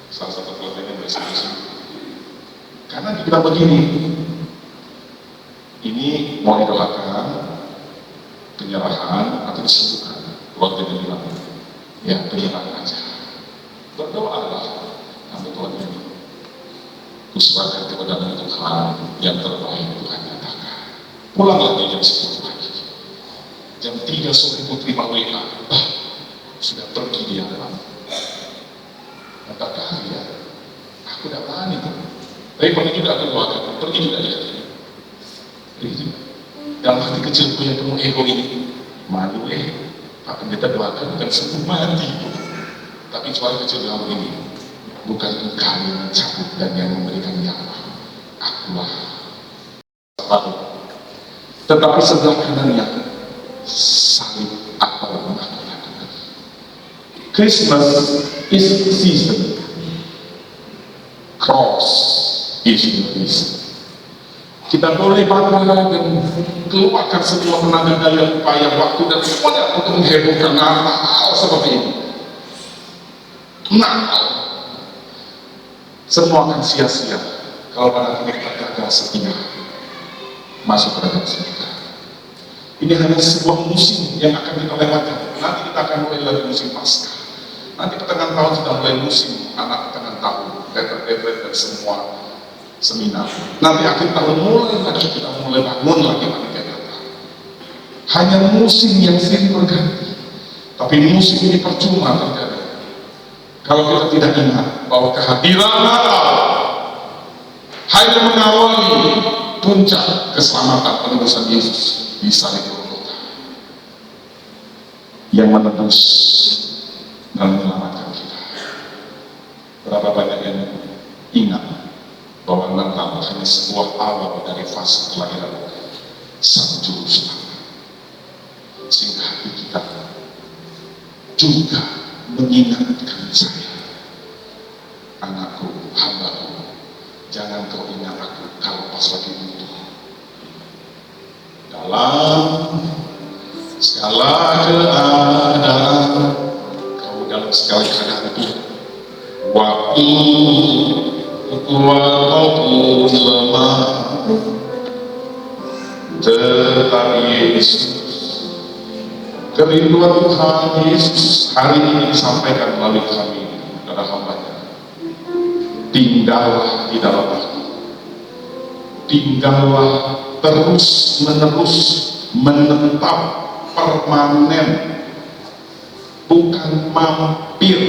Salah satu keluarganya bersih-bersih. Karena kita begini, ini mau didoakan, penyerahan atau disembuhkan. Keluarganya bilang, ya penyerahan aja. Berdoalah. Kami Tuhan ini kuserahkan kepada Tuhan yang terbaik Tuhan nyatakan. Pulang lagi jam 10 pagi, jam 3 sore putri WA, sudah pergi dia dalam. Katakan ya, aku tidak berani tuh. Tapi pergi juga aku doakan, pergi juga dia. Pergi juga. Dalam hati kecilku yang penuh ego ini, malu Pak Pendeta doakan bukan sembuh mati. Tapi suara kecil dalam ini, bukan engkau yang mencabut dan yang memberikan nyawa, akulah. Tetapi sebelah kanannya salib atau mahkota. Christmas is the season, cross is the reason. Kita boleh bangga dan keluarkan semua tenaga daya, upaya, waktu dan semuanya untuk menghebohkan hal seperti ini. Semua akan sia-sia kalau pada akhirnya kita gagal setia masuk ke dalam surga. Ini hanya sebuah musim yang akan kita lewatkan. Nanti kita akan mulai lagi musim Paskah. Nanti pertengahan tahun sudah mulai musim anak pertengahan tahun, retret dan semua seminar. Nanti akhir tahun mulai lagi kita mulai bangun lagi panitia data. Hanya musim yang silih berganti, tapi musim ini percuma terjadi kalau kita tidak ingat bahwa kehadiran Natal hanya mengawali puncak keselamatan penebusan Yesus di salib Golgota yang menebus dan menyelamatkan kita. Berapa banyak yang ingat bahwa Natal hanya sebuah awal dari fase kelahiran Sang Juru Selamat, sehingga hati kita juga mengingatkan saya, anakku, hambaku, jangan kau ingat aku kalau pas lagi butuh. Dalam segala keadaan, kau dalam segala keadaan itu, waktu kuat maupun lemah, tetapi Yesus, kerinduan Tuhan Yesus hari ini disampaikan melalui kami kepada hamba-Nya. Tinggallah di dalam aku, tinggallah terus menerus, menetap, permanen, bukan mampir,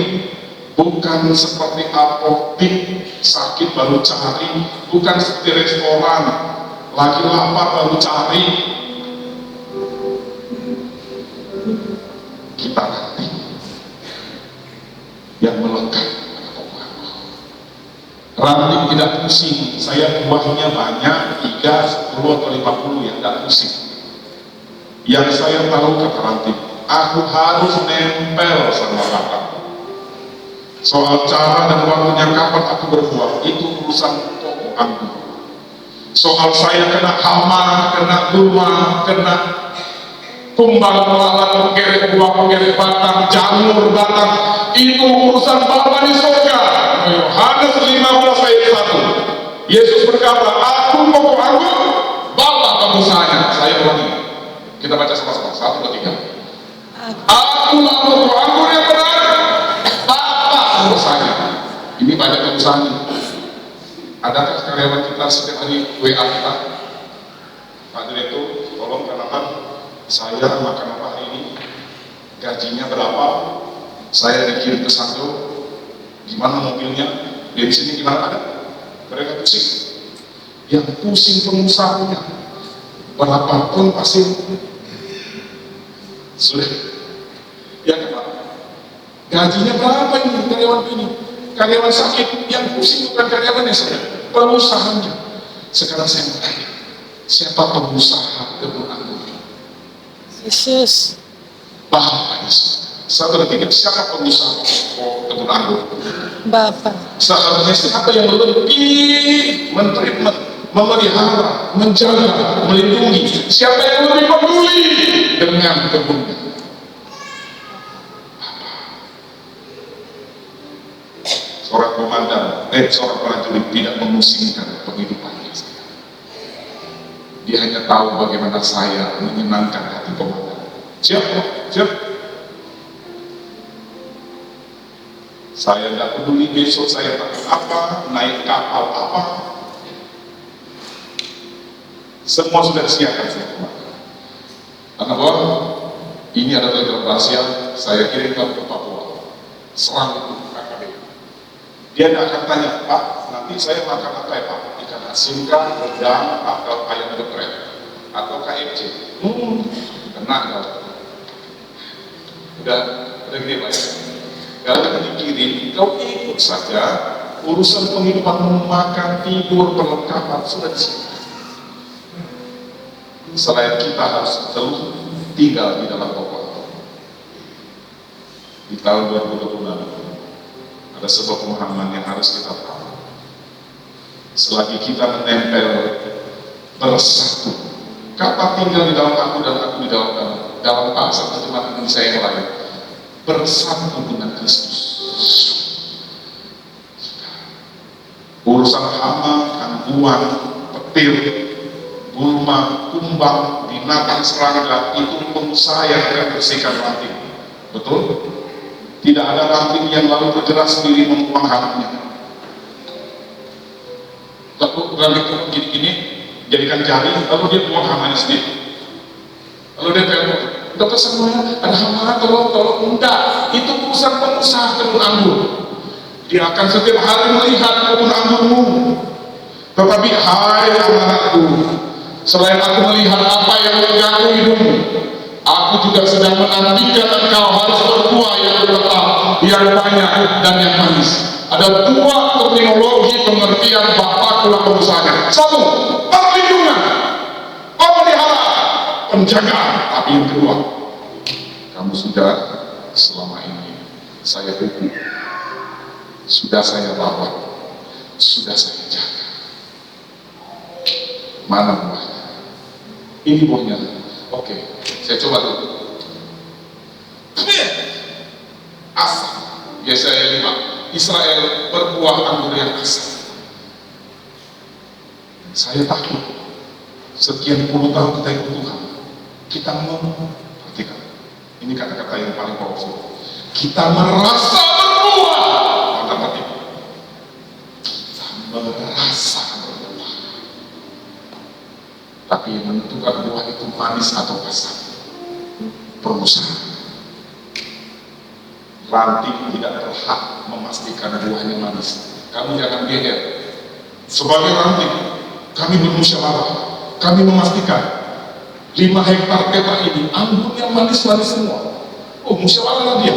bukan seperti apotek sakit baru cari, bukan seperti restoran lagi lapar baru cari. Kita nanti yang melekat pada pokok. Ranting tidak pusing. Saya buahnya banyak, 3, 10 atau 50 yang tidak pusing. Yang saya tahu kata ranting, aku harus nempel sama batang. Soal cara dan waktunya kapan aku berbuah, itu urusan pokok anggur. Soal saya kena hama, kena gulma, kena kumbang melalat, menggeret buah, menggeret batang, jamur batang, itu urusan Bapa di surga. Yohanes 15 ayat 1. Yesus berkata, aku pokok anggur, Bapa pengusahanya. Saya ulangi. Kita baca sama-sama. 1, 2, 3. Akulah pokok anggur yang benar, Bapa pengusahanya. Ini banyak pengusahanya. Adakah karyawan kita setiap hari WA kita? Pak Direktur, tolong kenalkan saya makan apa hari ini, gajinya berapa, saya dikirim ke Sando, gimana mobilnya, bensinnya gimana, ada? Mereka pusing. Yang pusing pengusahanya, berapa ton pasir sudah. Yang kedua, gajinya berapa ini karyawan ini? Karyawan sakit, yang pusing bukan karyawannya, pengusahanya. Sekarang saya bertanya, siapa pengusaha kebun anggur? Yesus. Bapak Yesus. Satu dan tiga, siapa pengusaha kebun anggur? Bapak. Seharusnya siapa yang lebih mentreatment, memelihara, menjaga, melindungi? Siapa yang lebih peduli dengan kebunnya? Seorang komandan, seorang prajurit tidak memusingkan penghidupannya. Dia hanya tahu bagaimana saya menyenangkan hati komandan. Siap. Saya tidak peduli besok saya pakai apa, naik kapal apa. Semua sudah disiapkan saya komandan. Karena bahwa ini adalah rahasia, saya kirimkan ke Papua. Selalu dia tidak akan tanya, Pak, nanti saya makan apa ya Pak? Ikan asin kah, rendang, atau ayam geprek, atau KFC? Kena kalau udah gede Pak ya. Kalau dikirim, kau ikut saja urusan penghidupan, makan, tidur, perlengkapan sudah disiapkan. Selain kita harus terus tinggal di dalam pokok. Di tahun 2026 ada sebuah pemahaman yang harus kita tahu. Selagi kita menempel bersatu, kata tinggal di dalam aku dan aku di dalam bahasa terjemahan Indonesia yang lain, bersatu dengan Kristus. Urusan hama, gangguan, petir, gulma, kumbang, binatang serangga, itu pengusaha yang akan bersihkan ranting. Betul? Tidak ada ranting yang lalu bergerak sendiri membuang haknya. Lalu ranting gini-gini, jadikan jari, lalu dia buang hamanya sendiri. Lalu dia telepon, dokter semuanya ada hama, tolong. Enggak, itu urusan pengusaha kebun anggur. Dia akan setiap hari melihat kebun anggurmu. Tetapi hai anak-anakku, selain aku melihat apa yang mengganggu hidupmu, aku juga sedang menantikan engkau harus berbuah yang tetap, yang banyak dan yang manis. Ada dua terminologi pengertian Bapak kula pengusaha. Satu, perlindungan, pemeliharaan, penjagaan. Tapi yang kedua, kamu sudah selama ini saya hukum, sudah saya rawat, sudah saya jaga. Mana buahnya? Ini buahnya. Oke, saya coba dulu. Asam. Yesaya 5. Israel berbuah anggur yang asam. Saya takut. Sekian puluh tahun kita ikut Tuhan, kita perhatikan. Ini kata-kata yang paling powerful. Kita merasa berbuah. Maka perhatikan. Kita merasa berbuah. Tapi yang menentukan buah itu manis atau asam, pengusaha. Ranting tidak berhak memastikan buahnya manis. Kamu jangan geger. Sebagai ranting, kami bermusyawarah, kami memastikan 5 hektar petak ini anggurnya manis-manis semua. Oh, musyawarah dia.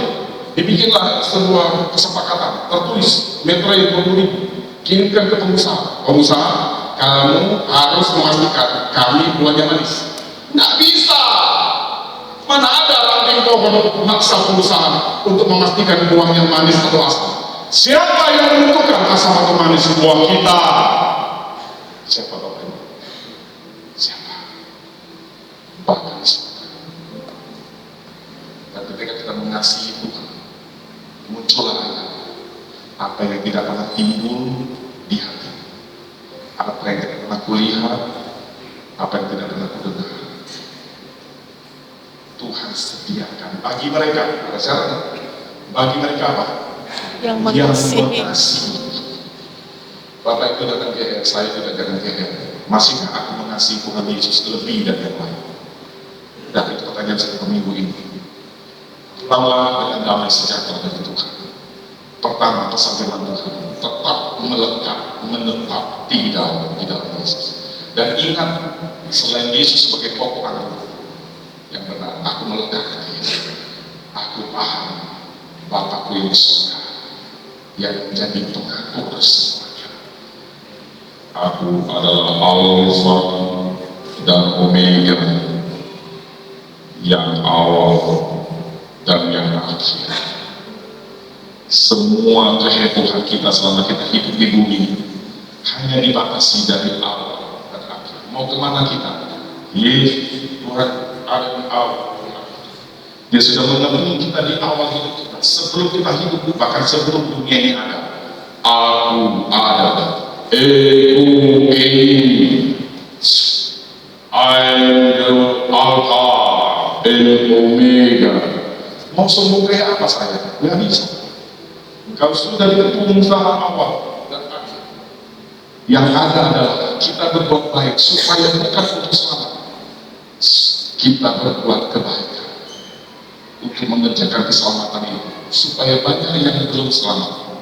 Dibikinlah sebuah kesepakatan tertulis, meterai 20.000, kirimkan ke pengusaha. Pengusaha, kamu harus memastikan kami buahnya manis. Nggak bisa. Mana ada ranting pohon maksa pengusaha untuk memastikan buahnya manis atau asam? Siapa yang menentukan asam atau manis buah kita? Siapa Bapak Ibu? Siapa? Bapa di surga. Dan ketika kita mengasihi Tuhan, muncullah apa yang tidak pernah timbul di hati, apa yang tidak pernah kulihat, apa yang tidak pernah kudengar. Tuhan sediakan bagi mereka, ada syaratnya. Bagi mereka apa? Yang mengasihi. Bapak itu jangan GR, saya juga jangan GR. Masihkah aku mengasihi Tuhan Yesus lebih dari yang lain? Dan itu pertanyaan saya minggu ini. Tetaplah dengan damai sejahtera dari Tuhan. Pertama, pesan firman Tuhan, tetap melekat, menetap di dalam Yesus. Dan ingat, Selain Yesus sebagai pokok agama yang benar, aku melekat ke Dia. Aku paham Bapakku yang di surga yang menjadi pengatur semuanya. Aku adalah Alfa dan Omega, yang awal dan yang akhir. Semua kehebohan kita selama kita hidup di bumi hanya dibatasi dari awal dan akhir. Mau kemana kita? Yesus Tuhan ada di awal. Dia sudah mengenal kita di awal hidup kita. Sebelum kita hidup, bahkan sebelum dunia ini ada. Aku ada. Ego ini. I am the Alpha and Omega. Mau sombong kayak apa saya? Gak bisa. Kalau sudah dikepung sama awal dan akhir. Yang ada adalah kita berbuat baik supaya bukan untuk selamat. Kita berbuat kebaikan untuk mengerjakan keselamatan ini, supaya banyak yang belum selamat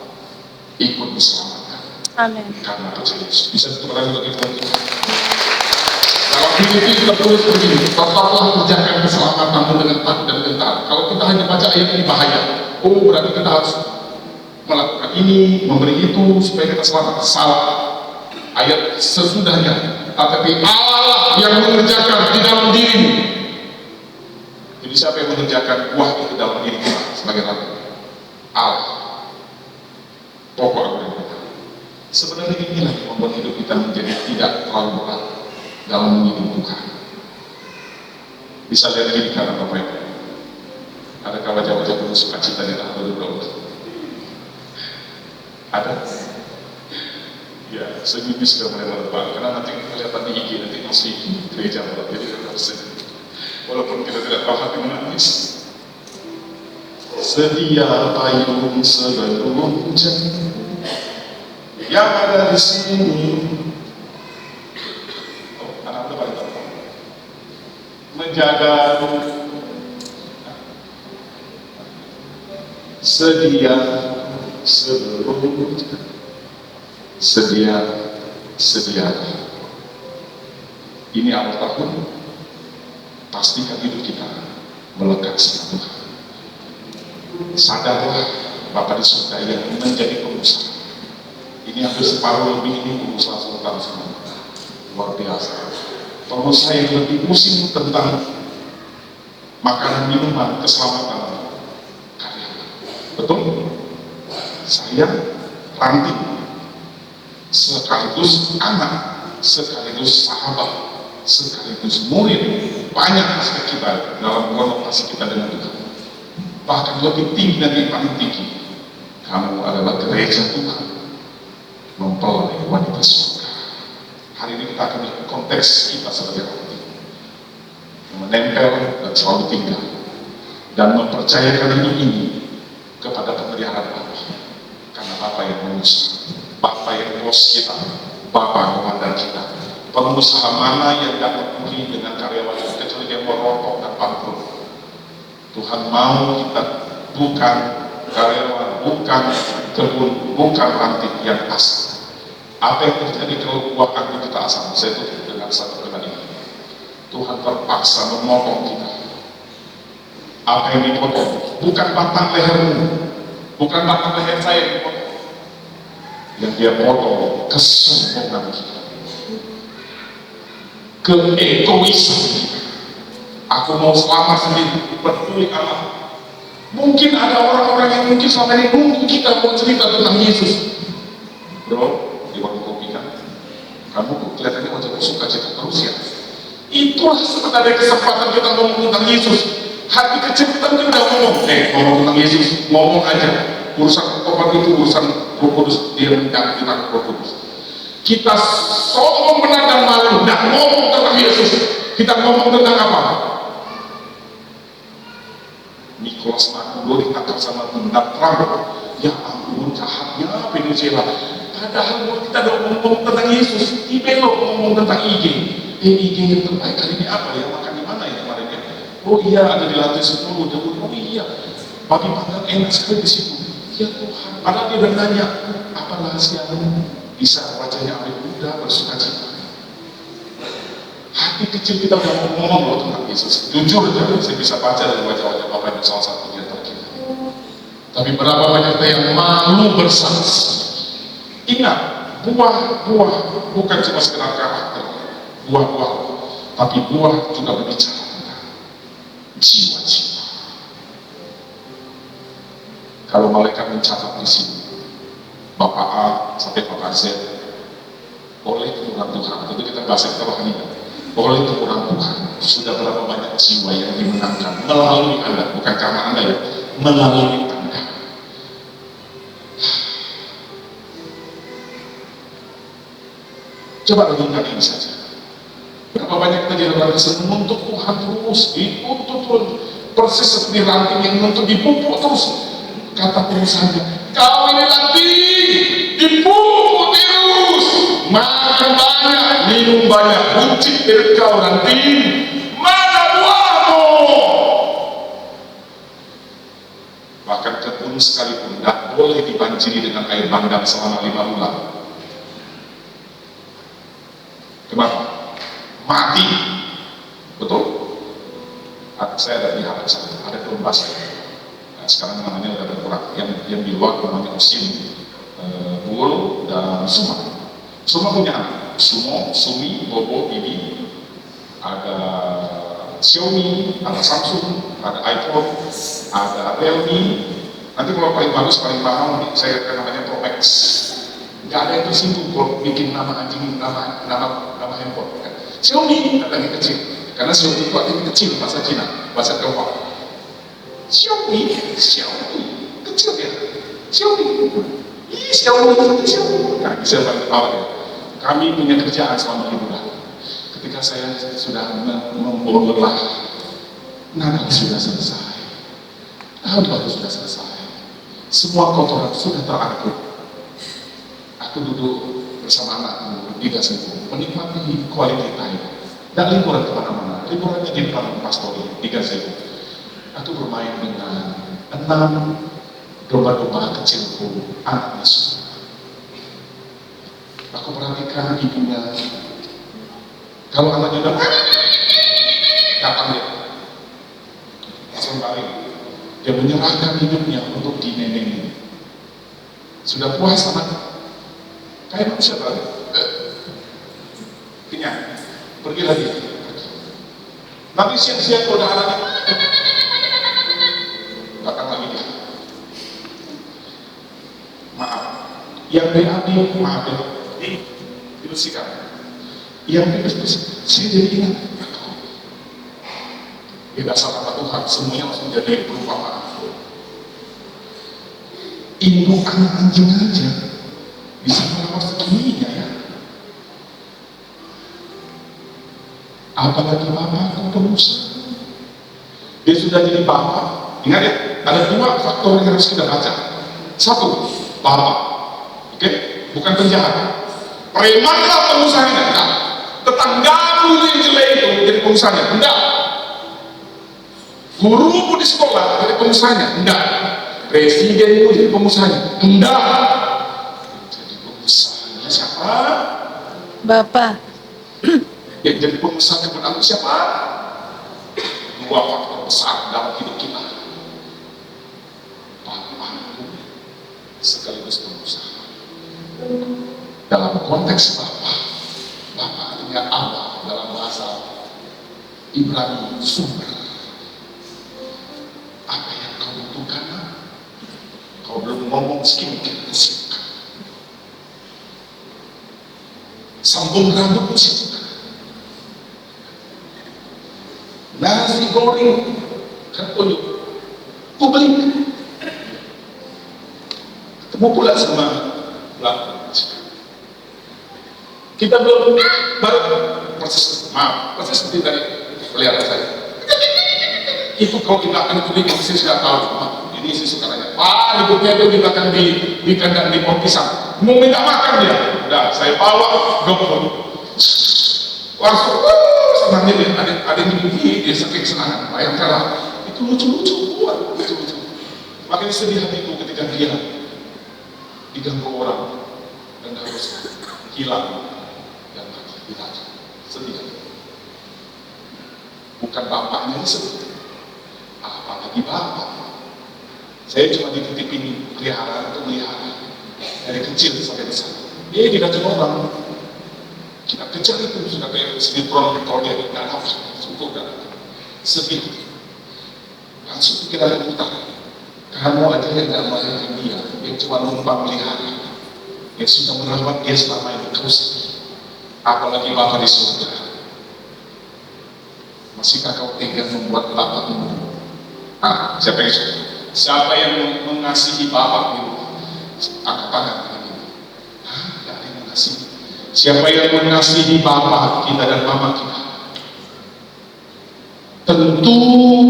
ikut diselamatkan. Amin. Karena percaya Yesus. Bisa diturunkan bagi Tuhan. Kalau hidup itu tertulis begini, tetaplah kerjakan keselamatanmu dengan takut dan gentar. Kalau kita hanya baca ayat ini bahaya. Oh, berarti kita harus melakukan ini, memberi itu supaya kita selamat. Salah. Ayat sesudahnya. Tetapi Allah yang mengerjakan di dalam dirimu. Jadi siapa yang mengerjakan buah itu dalam diri kita sebagai raja? Allah. Pokok agama. Sebenarnya inilah yang membuat hidup kita menjadi tidak terlalu berat dalam mengiring Tuhan. Bisa lihat ini karena Bapak Ibu. Adakah wajah-wajah penuh sukacita di dalam hidup? Ada? Ya, senyum sudah mulai merebak. Karena nanti kelihatan di IG, nanti masih gereja malam. Jadi kita harus senyum. Walaupun kita tidak tahu hati menangis. Sedia payung sebelum hujan yang ada di sini. Oh, anak udah paling tahu. Menjaga sedia sebelum hujan. Sedia. Ini awal tahun. Pastikan hidup kita melekat sama Tuhan. Sadarlah Bapak di surga yang menjadi pengusaha. Ini hampir separuh lebih ini pengusaha sultan semua. Luar biasa. Pengusaha yang lebih pusing tentang makanan, minuman, keselamatan karyawan. Betul? Saya ranting sekaligus anak, sekaligus sahabat, sekaligus murid. Banyak aspek kita dalam konotasi kita dengan Tuhan. Bahkan lebih tinggi dari yang paling tinggi. Kamu adalah gereja Tuhan, mempelai wanita surga. Hari ini kita akan lihat konteks kita sebagai orang yang menempel dan selalu tinggal dan mempercayakan hidup ini kepada pemeliharaan Allah. Karena Bapa yang mengurus, Bapa yang bos kita, Bapa komandan kita. Pengusaha mana yang dapat beli dengan karyawan kecuali dia merokok dan bangkrut. Tuhan mau kita bukan karyawan, bukan kebun, bukan ranting yang asam. Apa yang terjadi kalau buah anggur kita asam? Saya tutup dengan satu kalimat ini. Tuhan terpaksa memotong kita. Apa yang dipotong? Bukan batang lehermu, bukan batang leher saya yang dipotong. Yang dia potong kesombongan kita, keegoisan kita. Aku mau selamat sendiri, peduli amat. Mungkin ada orang-orang yang mungkin selama ini nunggu kita mau cerita tentang Yesus. Bro, di waktu kopi kan, kamu kelihatannya wajahmu suka cerita terus ya. Itulah sebenarnya kesempatan kita ngomong tentang Yesus. Hati kecil kita udah ngomong, ngomong tentang Yesus, ngomong aja. Urusan korban itu urusan Roh Kudus, dia mencapai kita Roh Kudus. Kita sombong benar dan malu dan ngomong tentang Yesus. Kita ngomong tentang apa? Nicholas Maduro ditangkap sama tentara Trump. Ya ampun, jahatnya Venezuela. Padahal kita udah ngomong tentang Yesus, dibelok ngomong tentang IG. IG yang terbaik hari ini apa ya? Makan di mana ya kemarin ya? Oh iya, ada di lantai 10. Oh iya, babi panggang enak sekali di situ. Ya Tuhan, padahal dia udah nanya, apa rahasiamu bisa wajahnya awet muda bersuka cita? hati kecil kita udah ngomong loh tentang Yesus. Jujur aja, saya bisa baca dari wajah-wajah Bapak Ibu salah satu di antara kita. Tapi berapa banyak kita yang malu bersaksi. Ingat, buah-buah bukan cuma sekedar karakter, buah-buah, tapi buah juga berbicara tentang jiwa-jiwa. Kalau malaikat mencatat di sini, Bapak A sampai Bapak Z, oleh kemurahan Tuhan, tentu kita bahas kita rohani, oleh kemurahan Tuhan, sudah berapa banyak jiwa yang dimenangkan melalui Anda, bukan karena Anda ya, melalui Anda. Coba renungkan ini saja. Berapa banyak kita dilakukan kesel menuntut Tuhan terus, dituntut terus, persis seperti ranting yang menuntut dipupuk terus. Kata perusahaannya, kau ini ranting, dipupuk terus, makan banyak, minum banyak, buncit dari kau ranting, mana buahmu? Bahkan kebun sekalipun tidak boleh dibanjiri dengan air bandang selama 5 bulan. Kenapa? Mati. Betul? Saya ada lihat di sana, ada domba saya. Nah, sekarang namanya udah berkurang. Yang di luar namanya Osim, Bull, dan Suma. Suma punya anak. Sumo, Sumi, Bobo, Bibi. Ada Xiaomi, ada Samsung, ada iPhone, ada Realme. Nanti kalau paling bagus, paling mahal, saya namanya Pro Max. Gak ada yang tersinggung kalau bikin nama anjing, nama handphone. Xiaomi katanya kecil, karena Xiaomi itu artinya kecil bahasa Cina, bahasa Tiongkok. Xiaomi kecil ya. Xiaomi kecil. Nah, bisa bantu ya. Kami punya kerjaan selama liburan. Ketika saya sudah membawa lelah, Natal sudah selesai, tahun baru sudah selesai, semua kotoran sudah terangkut. Aku duduk bersama anakku di Gazebo, menikmati quality time. Dan liburan kemana-mana, liburannya di depan pastori di Gazebo. Aku bermain dengan 6 domba-domba kecilku, anak Yesus. Aku perhatikan ibunya. Kalau anaknya udah datang dia, langsung balik. Dia menyerahkan hidupnya untuk dinenengin. Sudah puas anaknya. Kayak manusia balik, kenyang, pergi lagi. Nanti siang-siang kalau udah anaknya, datang lagi dia. Maaf, yang BAB, maaf ya, dibersihkan. Yang dibersihkan, saya jadi ingat. Ya dasar kata Tuhan, semuanya langsung jadi perumpamaan. Induk anak anjing aja bisa merawat segininya ya. Apalagi bapak pengusaha. Dia sudah jadi bapak. Ingat ya, ada 2 faktor yang harus kita baca. 1, bapak. Oke? Bukan penjahat. Premanlah pengusahanya. Enggak. Tetanggamu yang jelek itu jadi pengusahanya. Enggak. Gurumu di sekolah jadi pengusahanya. Enggak. Presidenmu jadi pengusahanya. Enggak. Siapa? Bapak. Yang jadi pengusaha kebun anggur siapa? 2 faktor besar dalam hidup kita. Bapakku sekaligus pengusaha. Dalam konteks Bapak artinya Allah dalam bahasa Ibrani sumber. Apa yang kau butuhkan? Kau belum ngomong sedikit. Sambung rambut musik, nasi goreng kan unik, ku beli. Ketemu pula sama belakang. Kita belum baru proses seperti tadi kelihatan saya. Itu kalau kita akan kuning masih sudah tahu. Ini sih suka nanya, Pak, ibunya itu kita akan di kandang di pohon pisang. Mau minta makan dia, udah saya bawa GoPro. Langsung senangnya dia, ada yang begini, dia saking senang. Bayangkanlah, itu lucu-lucu, lucu-lucu. Makin sedih hatiku ketika dia diganggu orang dan harus hilang dan mati. Sedih. bukan bapaknya disebut. Apalagi bapak. Saya cuma dititipin peliharaan untuk melihara dari kecil sampai besar. Dia dikasih orang, kita kejar itu sudah kayak sinetron Korea, nggak dapat, syukur nggak dapat, sedih, langsung pikiran putar. Kamu aja yang nggak melahirkan dia, yang cuma numpang melihara, yang sudah merawat dia selama ini terus, apalagi Bapa di surga. Masihkah kau tega membuat Bapakmu? Siapa yang mengasihi Bapa di rumah? Angkat tangan ini. Tidak ada yang mengasihi. Siapa yang mengasihi Bapa kita dan Mama kita? Tentu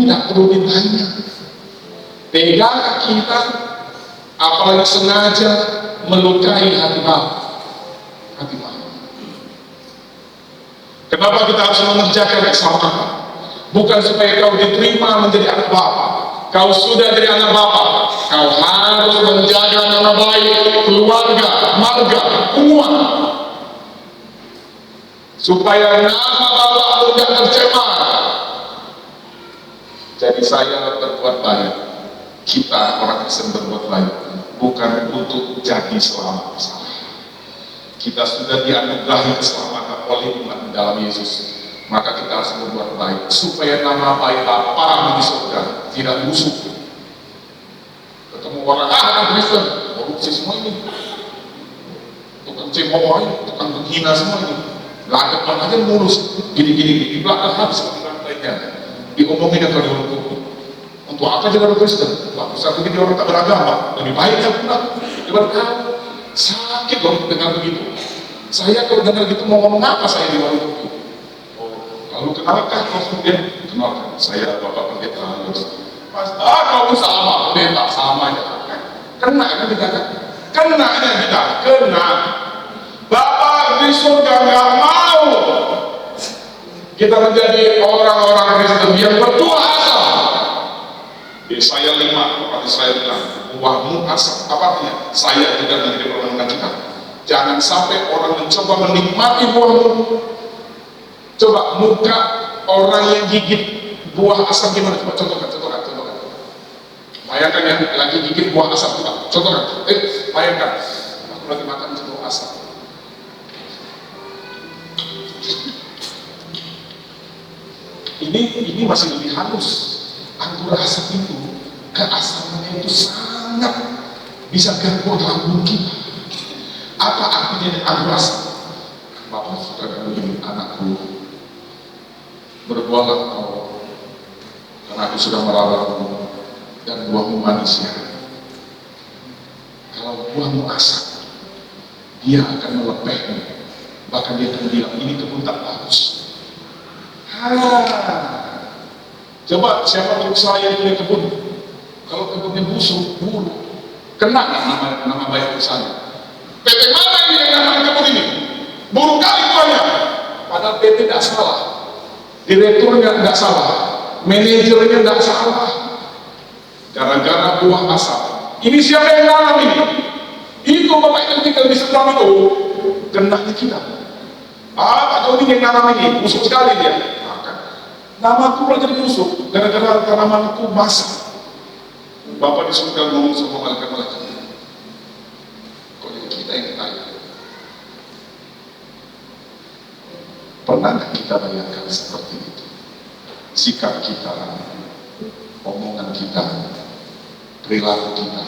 tidak perlu ditanya. Tegakah kita, apalagi sengaja melukai hati Bapa? Hati Bapa. Kenapa kita harus mengerjakan keselamatan? Bukan supaya kau diterima menjadi anak Bapa. Kau sudah jadi anak Bapa. Kau harus menjaga nama baik keluarga, marga, umat, supaya nama Bapa tidak tercemar. Jadi saya berbuat baik. Kita orang Kristen berbuat baik bukan untuk jadi selamat. Kita sudah dianugerahi keselamatan oleh iman dalam Yesus. Maka kita harus berbuat baik supaya nama baik Bapa di surga tidak busuk. Ketemu orang Kristen, korupsi semua ini, tukang cemooh, tukang menghina semua ini, lakukan aja mulus, gini di belakang habis di lantainya, diomongin kalau di orang kuku. Untuk apa jadi orang Kristen? Bagus aku jadi orang tak beragama, lebih baik kan pulang daripada kau. Sakit loh dengar begitu. Saya kalau dengar gitu mau ngomong apa saya di warung kopi? Lalu kenalkan, kemudian kenalkan, saya Bapak Pendeta Agus. Kau sama, pendeta sama aja. Kena kan kita kan? Kenanya kita, kena. Bapak di surga nggak mau kita menjadi orang-orang Kristen yang berbuah asal. Yesaya 5, Bapak Israel bilang, buahmu asal. Apa artinya? Saya tidak menjadi permenungan kita. Jangan sampai orang mencoba menikmati buahmu. Coba muka orang yang gigit buah asam gimana? Coba contohkan. Bayangkan yang lagi gigit buah asam, coba contohkan. Bayangkan, aku lagi makan buah asam. Ini masih lebih halus. Anggur asam itu, keasamannya itu sangat bisa ganggu lambung kita. Apa artinya anggur asam? Bapak sudah begini, anakku. Berbuahlah kau, karena aku sudah merawatmu dan buahmu manis ya. Kalau buahmu asam, dia akan melepehmu, bahkan dia akan bilang ini kebun tak bagus. Coba siapa berusaha yang punya kebun, kalau kebunnya busuk, buruk, kena nama baik usahanya. PT mana ini yang namanya kebun ini? Buruk kali buahnya, padahal PT tidak salah. Direkturnya nggak salah, manajernya nggak salah, gara-gara buah asam. Ini siapa yang nanam ini? Itu bapak yang tinggal di seberang itu, kenanya kita. Atau ini yang nanam ini, busuk sekali dia. Nama aku mulai jadi busuk, gara-gara tanaman aku basah. Bapak di surga ngomong sama malaikat-malaikat. Kok jadi kita yang tanya? Pernahkah kita bayangkan seperti itu? Sikap kita, omongan kita, perilaku kita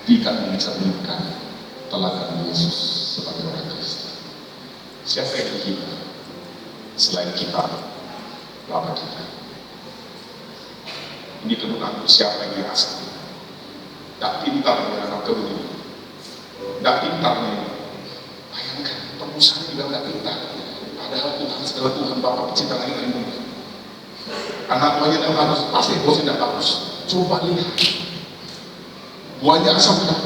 tidak mencerminkan teladan Yesus sebagai orang Kristen. Siapa yang kita selain kita, Bapa kita? Ini kebun anggur siapa yang dirasa? Tak pintar ya anak kebun ini. Tak pintarnya. Bayangkan pengusaha juga tidak pintar. Padahal Tuhan segala Tuhan Bapa pencipta langit dan bumi. Anak buahnya yang bagus, pasti bosnya tidak bagus. Coba lihat, buahnya asam kan?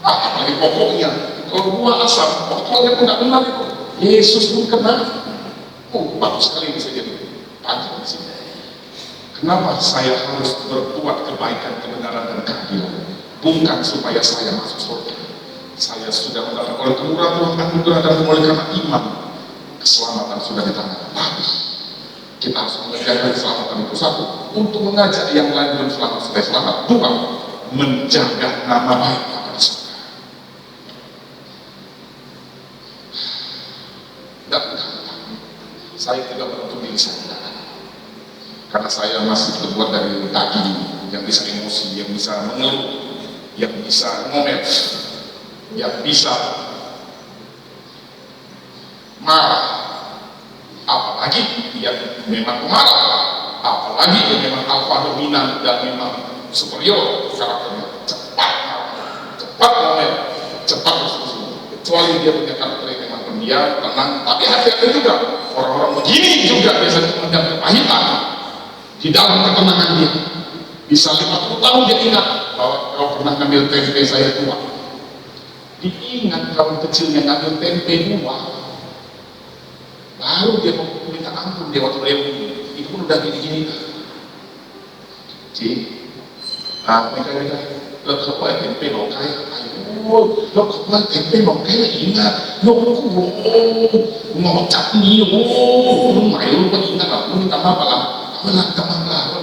Apalagi pokoknya. Kalau buah asam, pokoknya pun tidak benar itu. Yesus pun kena. Bagus sekali bisa jadi panjang di sini. Kenapa saya harus berbuat kebaikan, kebenaran dan keadilan? Bukan supaya saya masuk surga. Saya sudah mendapat oleh kemurahan Tuhan anugerah dan oleh karena iman. Keselamatan sudah di tangan. Tapi Kita harus mengejar keselamatan itu satu, untuk mengajak yang lain belum selamat supaya selamat. Dua, menjaga nama baik Bapa di surga. Tidak gampang. Saya tidak menutup diri saya, karena saya masih terbuat dari daging yang bisa emosi, yang bisa mengeluh, yang bisa ngomel, yang bisa marah, apalagi yang memang pemarah, apalagi yang memang alfa dominan dan memang superior karakternya, cepat ngomel, cepat bersusu. Kecuali dia punya karakter yang memang pendiam, tenang, tapi hati-hati juga. Orang-orang begini juga biasanya mendam kepahitan di dalam ketenangan dia. Bisa 50 tahun dia ingat bahwa kau pernah ngambil tempe saya tua. Diingat kawan kecilnya ngambil tempe dua, baru dia mau minta ampun dia waktu dia itu pun udah gini-gini. Mereka lo kau tempe lo kaya, lo kau tempe lo kaya ingat, lo mau cap nih, lo main lo ingat lah, lo minta maaf lah,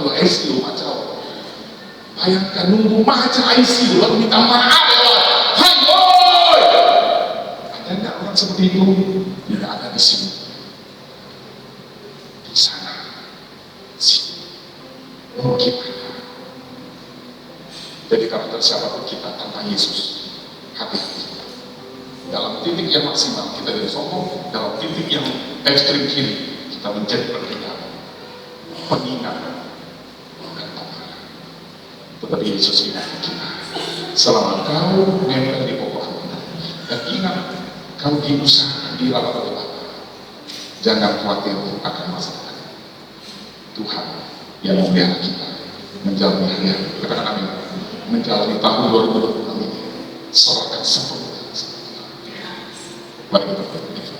lo IC lo macam. Bayangkan nunggu macam IC lo minta maaf lo, hai boy. Ada nggak orang seperti itu? Tidak ada di sini. Di sana, sini, mungkin ada. Jadi karakter siapapun kita tanpa Yesus, hati-hati. Dalam titik yang maksimal kita jadi sombong, dalam titik yang ekstrim kiri kita menjadi berbeda, pengingat, bukan pemarah. Tetapi Yesus ingat kita, selama kau nempel di pokok anggur, dan ingat kau diusahakan dirawat oleh Bapa, jangan khawatir akan masa depan. Tuhan yang memelihara kita menjalani hari-hari, katakan amin, menjalani tahun 2026 ini serahkan sempurna. Mari kita berdoa.